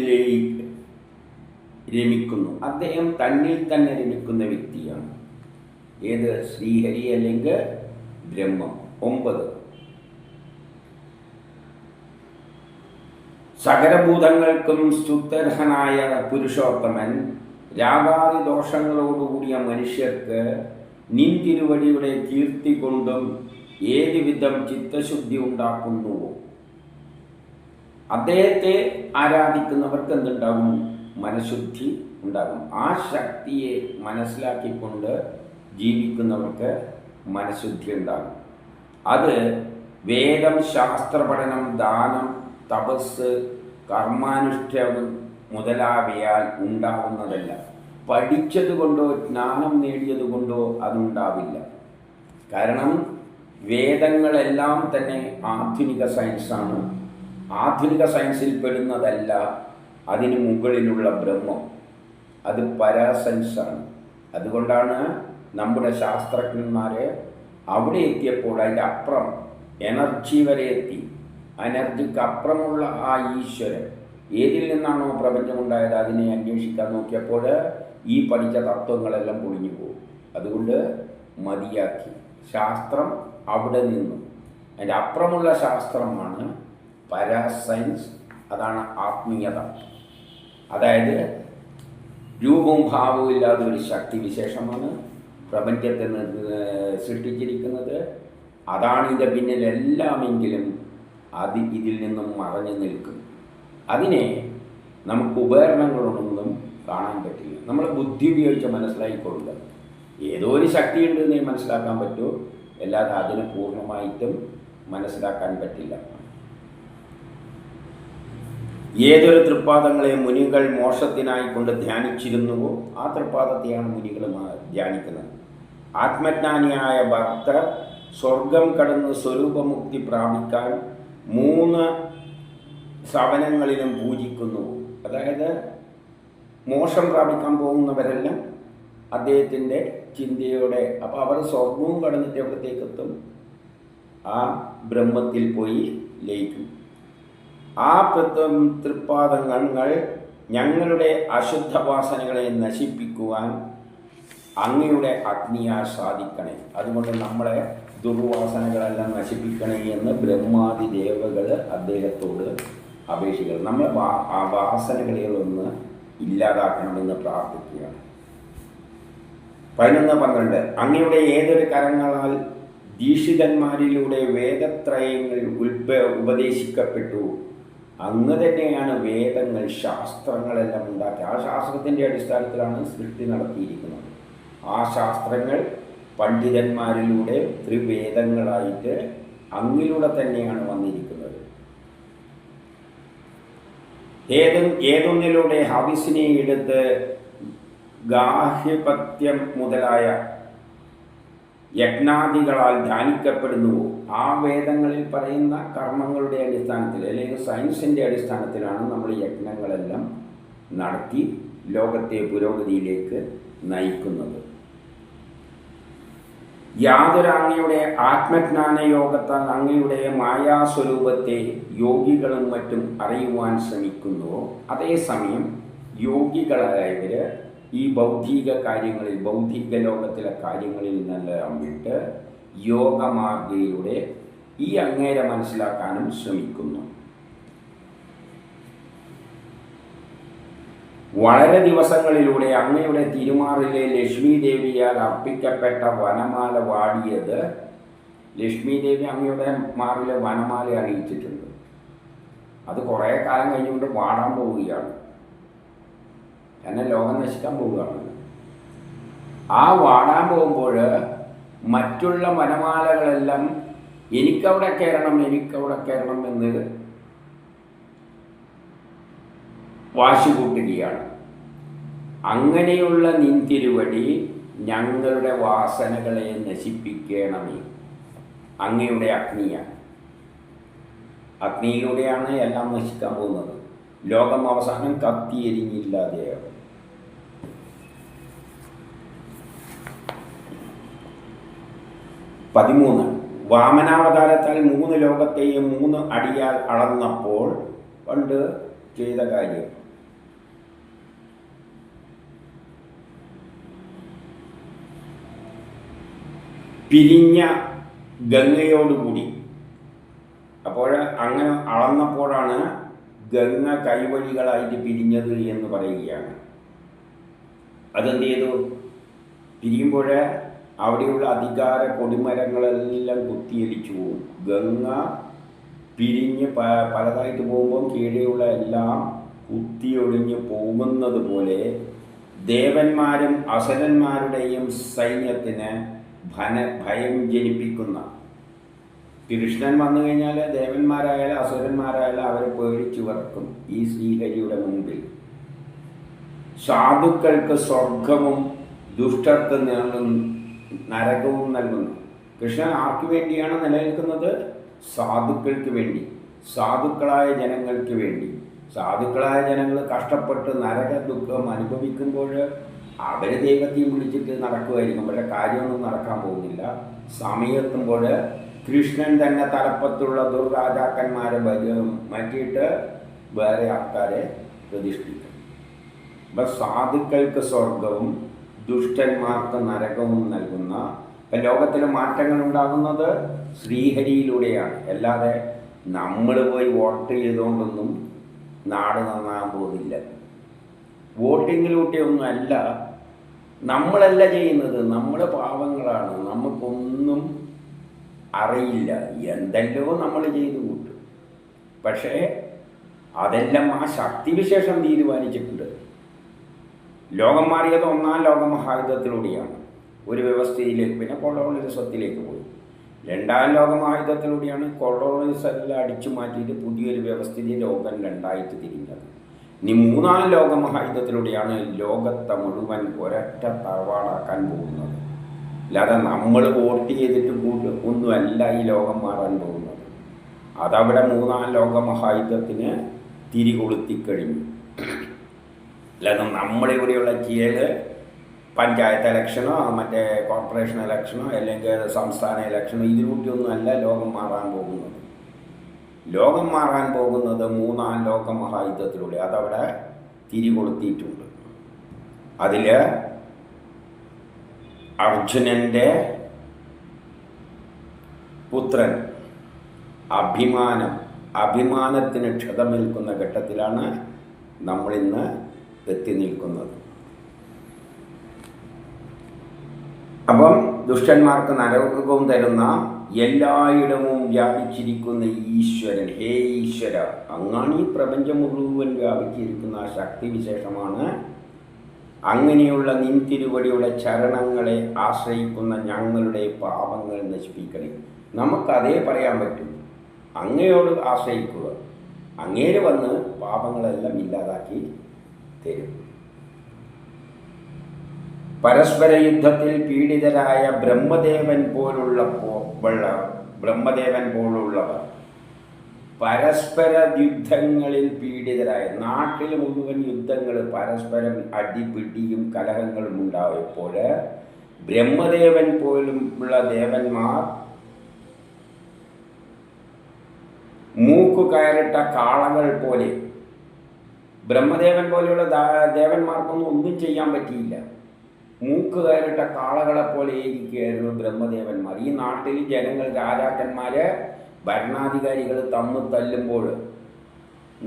രമിക്കുന്നു. അദ്ദേഹം തന്നിൽ തന്നെ രമിക്കുന്ന വ്യക്തിയാണ്. ഏത്? ശ്രീഹരി അല്ലെങ്കിൽ ബ്രഹ്മം. 9 സകലഭൂതങ്ങൾക്കും സ്തുത്യർഹനായ പുരുഷോത്തമൻ രാഗാദി ദോഷങ്ങളോടുകൂടിയ മനുഷ്യർക്ക് നിൻ തിരുവടിയുടെ കീർത്തി കൊണ്ടും ഏത് വിധം ചിത്തശുദ്ധി ഉണ്ടാക്കുന്നുവോ അദ്ദേഹത്തെ ആരാധിക്കുന്നവർക്ക് എന്തുണ്ടാകും? മനഃശുദ്ധി ഉണ്ടാകും. ആ ശക്തിയെ മനസ്സിലാക്കിക്കൊണ്ട് ജീവിക്കുന്നവർക്ക് മനഃശുദ്ധി ഉണ്ടാകും. അത് വേദം, ശാസ്ത്രപഠനം, ദാനം, തപസ്, കർമാനുഷ്ഠാനം മുതലാവിയാൽ ഉണ്ടാകുന്നതല്ല. പഠിച്ചതുകൊണ്ടോ ജ്ഞാനം നേടിയതുകൊണ്ടോ അതുണ്ടാവില്ല. കാരണം വേദങ്ങളെല്ലാം തന്നെ ആധുനിക സയൻസാണ്. ആധുനിക സയൻസിൽ പെടുന്നതല്ല അതിന് മുകളിലുള്ള ബ്രഹ്മം. അത് പരാസയൻസാണ്. അതുകൊണ്ടാണ് നമ്മുടെ ശാസ്ത്രജ്ഞന്മാർ അവിടെ എത്തിയപ്പോൾ അതിൻ്റെ അപ്പുറം എനർജി വരെ എത്തി. എനർജിക്ക് അപ്പുറമുള്ള ആ ഈശ്വരൻ ഏതിൽ നിന്നാണോ പ്രപഞ്ചമുണ്ടായത് അതിനെ അന്വേഷിക്കാൻ നോക്കിയപ്പോൾ ഈ പഠിച്ച തത്വങ്ങളെല്ലാം പൊളിഞ്ഞു പോകും. അതുകൊണ്ട് മതിയാക്കി. ശാസ്ത്രം അവിടെ നിന്നും അതിൻ്റെ അപ്പുറമുള്ള ശാസ്ത്രമാണ് പരാസയൻസ്. അതാണ് ആത്മീയത. അതായത് രൂപവും ഭാവവും ഇല്ലാത്ത ഒരു ശക്തി വിശേഷമാണ് പ്രപഞ്ചത്തെ സൃഷ്ടിച്ചിരിക്കുന്നത്. അതാണ് ഇതിൻ്റെ പിന്നിലെല്ലാമെങ്കിലും അത് ഇതിൽ നിന്നും മറഞ്ഞു നിൽക്കും. അതിനെ നമുക്ക് ഉപകരണങ്ങളൊന്നും കാണാൻ പറ്റില്ല. നമ്മൾ ബുദ്ധി ഉപയോഗിച്ച് മനസ്സിലാക്കിക്കൊള്ളുക. ഏതോ ഒരു ശക്തി ഉണ്ടെന്നേ മനസ്സിലാക്കാൻ പറ്റൂ, അല്ലാതെ അതിനെ പൂർണ്ണമായിട്ടും മനസ്സിലാക്കാൻ പറ്റില്ല. ഏതൊരു തൃപ്പാദങ്ങളെ മുനികൾ മോക്ഷത്തിനായി കൊണ്ട് ധ്യാനിച്ചിരുന്നുവോ ആ തൃപ്പാദത്തെയാണ് മുനികൾ ധ്യാനിക്കുന്നത്. ആത്മജ്ഞാനിയായ ഭക്തർ സ്വർഗം കടന്ന് സ്വരൂപമുക്തി പ്രാപിക്കാൻ 3 സവനങ്ങളിലും പൂജിക്കുന്നു. അതായത് മോക്ഷം പ്രാപിക്കാൻ പോകുന്നവരെല്ലാം അദ്ദേഹത്തിൻ്റെ ചിന്തയോടെ, അപ്പോൾ അവർ സ്വർഗവും കടന്നിട്ട് എവിടത്തേക്ക് എത്തും? ആ ബ്രഹ്മത്തിൽ പോയി ലയിക്കും. ആ തൃപ്പാദങ്ങൾ ഞങ്ങളുടെ അശുദ്ധവാസനകളെ നശിപ്പിക്കുവാൻ അങ്ങയുടെ അഗ്നിയാൽ സാധിക്കണേ. അതുകൊണ്ട് നമ്മളെ ദുർവാസനകളെല്ലാം നശിപ്പിക്കണേ എന്ന് ബ്രഹ്മാദി ദേവകൾ അദ്ദേഹത്തോട് അപേക്ഷിക്കണം. നമ്മൾ ആ വാസനകളൊന്ന് ഇല്ലാതാക്കണമെന്ന് പ്രാർത്ഥിക്കുകയാണ്. 11-12 അങ്ങയുടെ ഏതൊരു കരങ്ങളാൽ ദീക്ഷിതന്മാരിലൂടെ വേദത്രയങ്ങൾ ഉപദേശിക്കപ്പെട്ടു. അങ്ങ് തന്നെയാണ് വേദങ്ങൾ, ശാസ്ത്രങ്ങളെല്ലാം ഉണ്ടാക്കി. ആ ശാസ്ത്രത്തിൻ്റെ അടിസ്ഥാനത്തിലാണ് സൃഷ്ടി നടത്തിയിരിക്കുന്നത്. ആ ശാസ്ത്രങ്ങൾ പണ്ഡിതന്മാരിലൂടെ ത്രിവേദങ്ങളായിട്ട് അങ്ങിലൂടെ തന്നെയാണ് വന്നിരിക്കുന്നത്. ഏതൊന്നിലൂടെ ഹവിസിനെ എടുത്ത് ഗാഹ്യപത്യം മുതലായ യജ്ഞാദികളാൽ ധ്യാനിക്കപ്പെടുന്നുവോ ആ വേദങ്ങളിൽ പറയുന്ന കർമ്മങ്ങളുടെ അടിസ്ഥാനത്തിൽ അല്ലെങ്കിൽ സയൻസിൻ്റെ അടിസ്ഥാനത്തിലാണ് നമ്മൾ യജ്ഞങ്ങളെല്ലാം നടത്തി ലോകത്തെ പുരോഗതിയിലേക്ക് നയിക്കുന്നത്. യാതൊരു അങ്ങയുടെ ആത്മജ്ഞാന യോഗത്താൽ അങ്ങയുടെ മായാസ്വരൂപത്തെ യോഗികളും മറ്റും അറിയുവാൻ ശ്രമിക്കുന്നുവോ അതേസമയം യോഗികളായവർ ഈ ഭൗതിക കാര്യങ്ങളിൽ, ഭൗതിക ലോകത്തിലെ കാര്യങ്ങളിൽ നിന്നെല്ലാം വിട്ട് യോഗമാർഗയിലൂടെ ഈ അങ്ങേരെ മനസ്സിലാക്കാനും ശ്രമിക്കുന്നു. വളരെ ദിവസങ്ങളിലൂടെ അങ്ങയുടെ തിരുമാറിലെ ലക്ഷ്മി ദേവിയാൽ അർപ്പിക്കപ്പെട്ട വനമാല വാടിയത്. ലക്ഷ്മി ദേവി അങ്ങയുടെ മാറിലെ വനമാല അണിയിച്ചിട്ടുണ്ട്. അത് കുറേ കാലം കഴിഞ്ഞുകൊണ്ട് വാടാൻ പോവുകയാണ്. തന്നെ ലോകം നശിക്കാൻ പോവുകയാണ്. ആ വാടാൻ പോകുമ്പോൾ മറ്റുള്ള വനമാലകളെല്ലാം എനിക്കവിടെ കയറണം എന്ന് വാശി കൂട്ടുകയാണ്. അങ്ങനെയുള്ള നിൻ തിരുവടി ഞങ്ങളുടെ വാസനകളെ നശിപ്പിക്കണമേ. അങ്ങയുടെ അഗ്നിയാണ്. അഗ്നിയിലൂടെയാണ് എല്ലാം നശിക്കാൻ പോകുന്നത്. ലോകം അവസാനം കത്തിയെരിഞ്ഞില്ലാതെയാകും. പതിമൂന്ന്, വാമനാവതാരത്താൽ 3 ലോകത്തെയും 3 അടിയാൽ അളന്നപ്പോൾ പണ്ട് ചെയ്ത കാര്യം. പിരിഞ്ഞ ഗംഗയോടുകൂടി. അപ്പോൾ അങ്ങനെ അളന്നപ്പോഴാണ് ഗംഗ കൈവഴികളായിട്ട് പിരിഞ്ഞത് എന്ന് പറയുകയാണ്. അതെന്ത് ചെയ്തു? പിരിയുമ്പോൾ അവിടെയുള്ള അധികാര കൊടിമരങ്ങളെല്ലാം കുത്തിയടിച്ചു പോകും. ഗംഗ പിരിഞ്ഞ് പലതായിട്ട് പോകുമ്പോൾ കീഴെയുള്ള എല്ലാം കുത്തിയൊടിഞ്ഞ് പോകുന്നത് പോലെ ദേവന്മാരും അസുരന്മാരുടെയും സൈന്യത്തിന് ഭയം ജനിപ്പിക്കുന്ന കൃഷ്ണൻ വന്നു കഴിഞ്ഞാൽ ദേവന്മാരായാലും അസുരന്മാരായാലും അവരെ പേടിച്ചു വിറക്കും ഈ ശ്രീഹരിയുടെ മുമ്പിൽ. സാധുക്കൾക്ക് സ്വർഗവും ദുഷ്ടർക്ക് നരകവും നൽകുന്നു. കൃഷ്ണൻ ആർക്ക് വേണ്ടിയാണ് നിലനിൽക്കുന്നത്? സാധുക്കൾക്ക് വേണ്ടി, സാധുക്കളായ ജനങ്ങൾക്ക് വേണ്ടി. സാധുക്കളായ ജനങ്ങൾ കഷ്ടപ്പെട്ട് നരക ദുഃഖം അനുഭവിക്കുമ്പോൾ അവർ ദൈവത്തെയും വിളിച്ചിട്ട് നടക്കുമായിരിക്കും. പക്ഷേ കാര്യമൊന്നും നടക്കാൻ പോകുന്നില്ല. സമയത്തുമ്പോൾ കൃഷ്ണൻ തന്നെ തലപ്പത്തുള്ള ദുർരാജാക്കന്മാരെ മാറ്റിയിട്ട് വേറെ ആൾക്കാരെ പ്രതിഷ്ഠിക്കും. അപ്പം സാധുക്കൾക്ക് സ്വർഗവും ദുഷ്ടന്മാർക്ക് നരകവും നൽകുന്ന ലോകത്തിൽ മാറ്റങ്ങൾ ഉണ്ടാകുന്നത് ശ്രീഹരിയിലൂടെയാണ്. അല്ലാതെ നമ്മൾ പോയി വോട്ട് ചെയ്തുകൊണ്ടൊന്നും നാട് നന്നാകാൻ പോകുന്നില്ല. വോട്ടിങ്ങിലൂടെയൊന്നും അല്ല, നമ്മളല്ല ചെയ്യുന്നത്. നമ്മൾ പാവങ്ങളാണ്, നമുക്കൊന്നും അറിയില്ല. എന്തെല്ലോ നമ്മൾ ചെയ്തു കൂട്ടും. പക്ഷേ അതെല്ലാം ആ ശക്തിവിശേഷം തീരുമാനിച്ചിട്ടുണ്ട്. ലോകം മാറിയത് 1-ാം ലോകമഹായുദ്ധത്തിലൂടെയാണ്. ഒരു വ്യവസ്ഥയിലേക്ക്, പിന്നെ കൊളോണിസത്തിലേക്ക് പോയി. 2-ാം ലോകമഹായുദ്ധത്തിലൂടെയാണ് കൊളോണിസെല്ലാം അടിച്ചു മാറ്റിയിട്ട് പുതിയൊരു വ്യവസ്ഥയിൽ ലോകം 2ആയിട്ട് തിരിഞ്ഞത്. ഇനി 3-ാം ലോകമഹായുദ്ധത്തിലൂടെയാണ് ലോകത്തെ മുഴുവൻ ഒരൊറ്റ തറവാടാക്കാൻ പോകുന്നത്. അല്ലാതെ നമ്മൾ വോട്ട് ചെയ്തിട്ട് ഒന്നുമല്ല ഈ ലോകം മാറാൻ പോകുന്നത്. അതവിടെ 3-ാം ലോകമഹായുദ്ധത്തിന് തിരികൊളുത്തിക്കഴിഞ്ഞു. അല്ലാതെ നമ്മളിവിടെയുള്ള ചെയ്യൽ പഞ്ചായത്ത് ഇലക്ഷനോ മറ്റേ കോർപ്പറേഷൻ ഇലക്ഷനോ അല്ലെങ്കിൽ സംസ്ഥാന ഇലക്ഷനോ ഇതിലൂടെയൊന്നും അല്ല ലോകം മാറാൻ പോകുന്നത്. ലോകം മാറാൻ പോകുന്നത് 3-ാം ലോകമഹായുദ്ധത്തിലൂടെ. അതവിടെ തിരികൊളുത്തിയിട്ടുണ്ട്. അതിൽ അർജുനൻ്റെ പുത്രൻ അഭിമാനത്തിന് ക്ഷതമേൽക്കുന്ന ഘട്ടത്തിലാണ് നമ്മളിന്ന് എത്തി നിൽക്കുന്നത്. അപ്പം ദുഷ്ടന്മാർക്ക് നരകവും തരുന്ന, എല്ലായിടവും വ്യാപിച്ചിരിക്കുന്ന ഈശ്വരൻ, ഹേ ഈശ്വര, അങ്ങാണ് ഈ പ്രപഞ്ചം മുഴുവൻ വ്യാപിച്ചിരിക്കുന്ന ആ ശക്തിവിശേഷമാണ്. അങ്ങനെയുള്ള നിൻ തിരുവടിയുടെ ചരണങ്ങളെ ആശ്രയിക്കുന്ന ഞങ്ങളുടെ പാപങ്ങൾ നശിപ്പിക്കണേ. നമുക്കതേ പറയാൻ പറ്റും. അങ്ങയോട് ആശ്രയിക്കുക, അങ്ങേര് വന്ന് പാപങ്ങളെല്ലാം ഇല്ലാതാക്കി തരും. പരസ്പര യുദ്ധത്തിൽ പീഡിതരായ ബ്രഹ്മദേവൻ പോലുള്ളവർ പരസ്പര യുദ്ധങ്ങളിൽ പീഡിതരായ, നാട്ടിൽ മുഴുവൻ യുദ്ധങ്ങൾ, പരസ്പരം അടിപിടിയും കലഹങ്ങളും ഉണ്ടായപ്പോൾ ബ്രഹ്മദേവൻ പോലുള്ള ദേവന്മാർ മൂക്കു കയറിട്ട കാളകൾ പോലെ, ബ്രഹ്മദേവൻ പോലെയുള്ള ദേവന്മാർക്കൊന്നും ഒന്നും ചെയ്യാൻ പറ്റിയില്ല. മൂക്ക് കയറിട്ട കാളകളെ പോലെ ഇരിക്കുകയായിരുന്നു ബ്രഹ്മദേവന്മാർ. ഈ നാട്ടിൽ ജനങ്ങൾ, രാജാക്കന്മാർ, ഭരണാധികാരികൾ തമ്മിൽ തല്ലുമ്പോൾ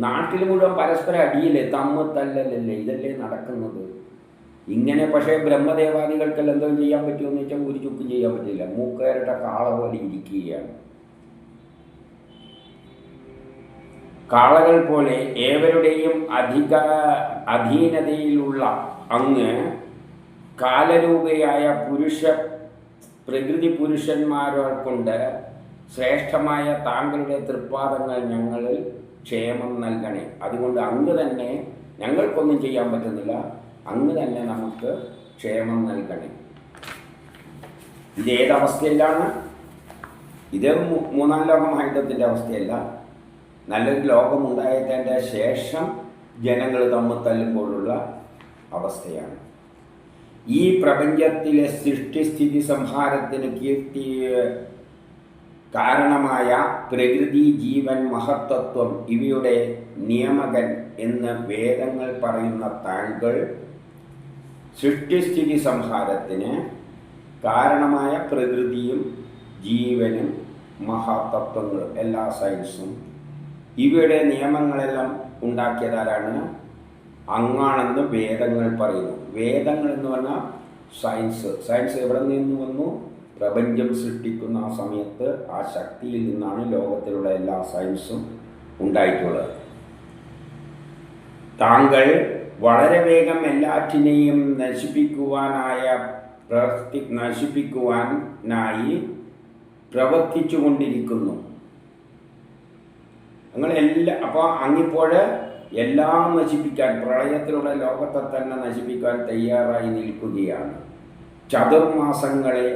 നാട്ടിൽ മുഴുവൻ പരസ്പരം അടിയില്ലേ, തമ്മിൽ തല്ലല്ലേ, ഇതല്ലേ നടക്കുന്നത്. ഇങ്ങനെ പക്ഷേ ബ്രഹ്മദേവാദികൾക്കെല്ലാം എന്തോ ചെയ്യാൻ പറ്റുമെന്ന് വെച്ചാൽ ഒരു ചുക്കും ചെയ്യാൻ പറ്റില്ല. മൂക്ക് കയറിട്ട കാള പോലെ ഇരിക്കുകയാണ്. കാളകൾ പോലെ ഏവരുടെയും അധീനതയിലുള്ള അങ്ങ് കാലരൂപയായ പ്രകൃതി പുരുഷന്മാരെ കൊണ്ട് ശ്രേഷ്ഠമായ താങ്കളുടെ തൃപ്പാദങ്ങൾ ഞങ്ങളിൽ ക്ഷേമം നൽകണേ. അതുകൊണ്ട് അങ്ങ് തന്നെ, ഞങ്ങൾക്കൊന്നും ചെയ്യാൻ പറ്റുന്നില്ല, അങ്ങ് തന്നെ നമുക്ക് ക്ഷേമം നൽകണേ. ഇതേതവസ്ഥയിലാണ്? ഇത് മൂന്നാം ലോക മഹായുദ്ധത്തിൻ്റെ അവസ്ഥയല്ല. നല്ലൊരു ലോകമുണ്ടായതിൻ്റെ ശേഷം ജനങ്ങൾ തമ്മിൽ തല്ലുമ്പോഴുള്ള അവസ്ഥയാണ്. ഈ പ്രപഞ്ചത്തിലെ സൃഷ്ടിസ്ഥിതി സംഹാരത്തിന് കാരണമായ പ്രകൃതി, ജീവൻ, മഹത്തത്വം ഇവയുടെ നിയമകൻ എന്ന് വേദങ്ങൾ പറയുന്ന താങ്കൾ സൃഷ്ടിസ്ഥിതി സംഹാരത്തിന് കാരണമായ പ്രകൃതിയും ജീവനും മഹാതത്വങ്ങളും എല്ലാ സയൻസും ഇവയുടെ നിയമങ്ങളെല്ലാം ഉണ്ടാക്കിയതാരാണ്? അങ്ങാണെന്ന് വേദങ്ങൾ പറയുന്നു. വേദങ്ങൾ എന്ന് പറഞ്ഞാൽ സയൻസ് എവിടെ നിന്ന് വന്നു? പ്രപഞ്ചം സൃഷ്ടിക്കുന്ന ആ സമയത്ത് ആ ശക്തിയിൽ നിന്നാണ് ലോകത്തിലുള്ള എല്ലാ സയൻസും ഉണ്ടായിട്ടുള്ളത്. താങ്കൾ വളരെ വേഗം എല്ലാറ്റിനെയും നശിപ്പിക്കുവാനായി പ്രവർത്തിച്ചു കൊണ്ടിരിക്കുന്നു. അപ്പോൾ അങ്ങിപ്പോൾ എല്ലാം നശിപ്പിക്കാൻ, പ്രളയത്തിലൂടെ ലോകത്തെ തന്നെ നശിപ്പിക്കാൻ തയ്യാറായി നിൽക്കുകയാണ്. ചതുർമാസങ്ങളെ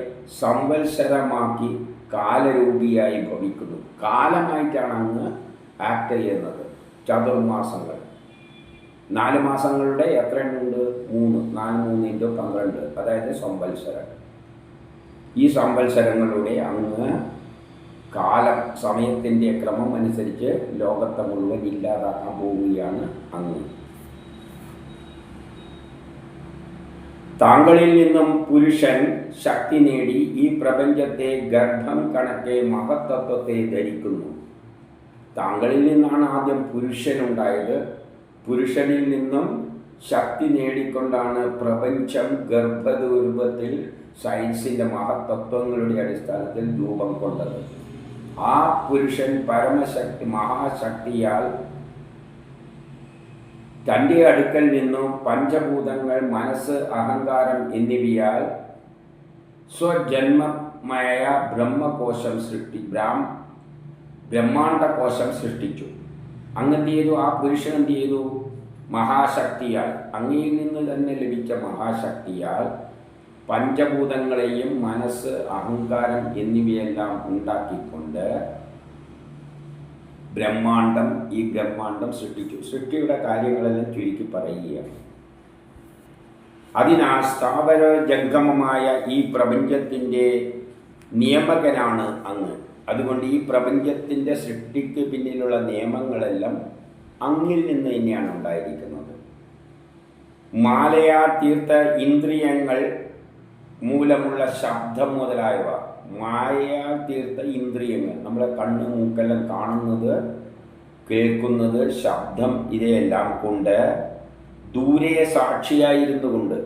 സംവത്സരമാക്കി കാലരൂപിയായി ഭവിക്കുന്നു. കാലമായിട്ടാണ് അങ്ങ് ആക്ട് ചെയ്യുന്നത്. ചതുർമാസങ്ങൾ 4 മാസങ്ങളുടെ എത്ര എണ്ണമുണ്ട്? 3. 4 3 × 12, അതായത് സംവത്സരം. ഈ സംവത്സരങ്ങളുടെ അങ്ങ് കാലം, സമയത്തിൻ്റെ ക്രമം അനുസരിച്ച് ലോകത്തെ മുഴുവൻ ഇല്ലാതാക്കാൻ പോവുകയാണ് അങ്ങ്. താങ്കളിൽ നിന്നും പുരുഷൻ ശക്തി നേടി ഈ പ്രപഞ്ചത്തെ ഗർഭം കണക്കെ മഹത്തത്വത്തെ ധരിക്കുന്നു. താങ്കളിൽ നിന്നാണ് ആദ്യം പുരുഷനുണ്ടായത്. പുരുഷനിൽ നിന്നും ശക്തി നേടിക്കൊണ്ടാണ് പ്രപഞ്ചം ഗർഭരൂപത്തിൽ സയൻസിൻ്റെ മഹത്തത്വങ്ങളുടെ അടിസ്ഥാനത്തിൽ രൂപം കൊണ്ടത്. ആ പുരുഷൻ മഹാശക്തിയാൽ തൻ്റെ അടുക്കൽ നിന്നും പഞ്ചഭൂതങ്ങൾ, മനസ്സ്, അഹങ്കാരം എന്നിവയാൽ സ്വജന്മമായ ബ്രഹ്മാണ്ഡകോശം സൃഷ്ടിച്ചു. അങ്ങെന്ത് ചെയ്തു? ആ പുരുഷൻ എന്ത് ചെയ്തു? മഹാശക്തിയാൽ, അങ്ങയിൽ നിന്ന് തന്നെ ലഭിച്ച മഹാശക്തിയാൽ പഞ്ചഭൂതങ്ങളെയും മനസ്സ്, അഹങ്കാരം എന്നിവയെല്ലാം ഉണ്ടാക്കിക്കൊണ്ട് ഈ ബ്രഹ്മാണ്ഡം സൃഷ്ടിച്ചു. സൃഷ്ടിയുടെ കാര്യങ്ങളെല്ലാം ചുരുക്കി പറയുകയാണ്. അതിനാൽ സ്ഥാവര ജംഗമമായ ഈ പ്രപഞ്ചത്തിൻ്റെ നിയമകനാണ് അങ്ങ്. അതുകൊണ്ട് ഈ പ്രപഞ്ചത്തിൻ്റെ സൃഷ്ടിക്ക് പിന്നിലുള്ള നിയമങ്ങളെല്ലാം അങ്ങിൽ നിന്ന് തന്നെയാണ് ഉണ്ടായിരിക്കുന്നത്. മാലയാൽ തീർത്ത ഇന്ദ്രിയങ്ങൾ മൂലമുള്ള ശബ്ദം മുതലായവ, മായയാൽ തീർത്ത ഇന്ദ്രിയങ്ങൾ, നമ്മളെ കണ്ണ്, മൂക്കെല്ലാം കാണുന്നത്, കേൾക്കുന്നത്, ശബ്ദം, ഇവയെല്ലാം കൊണ്ട് ദൂരെ സാക്ഷിയായിരുന്നു കൊണ്ട്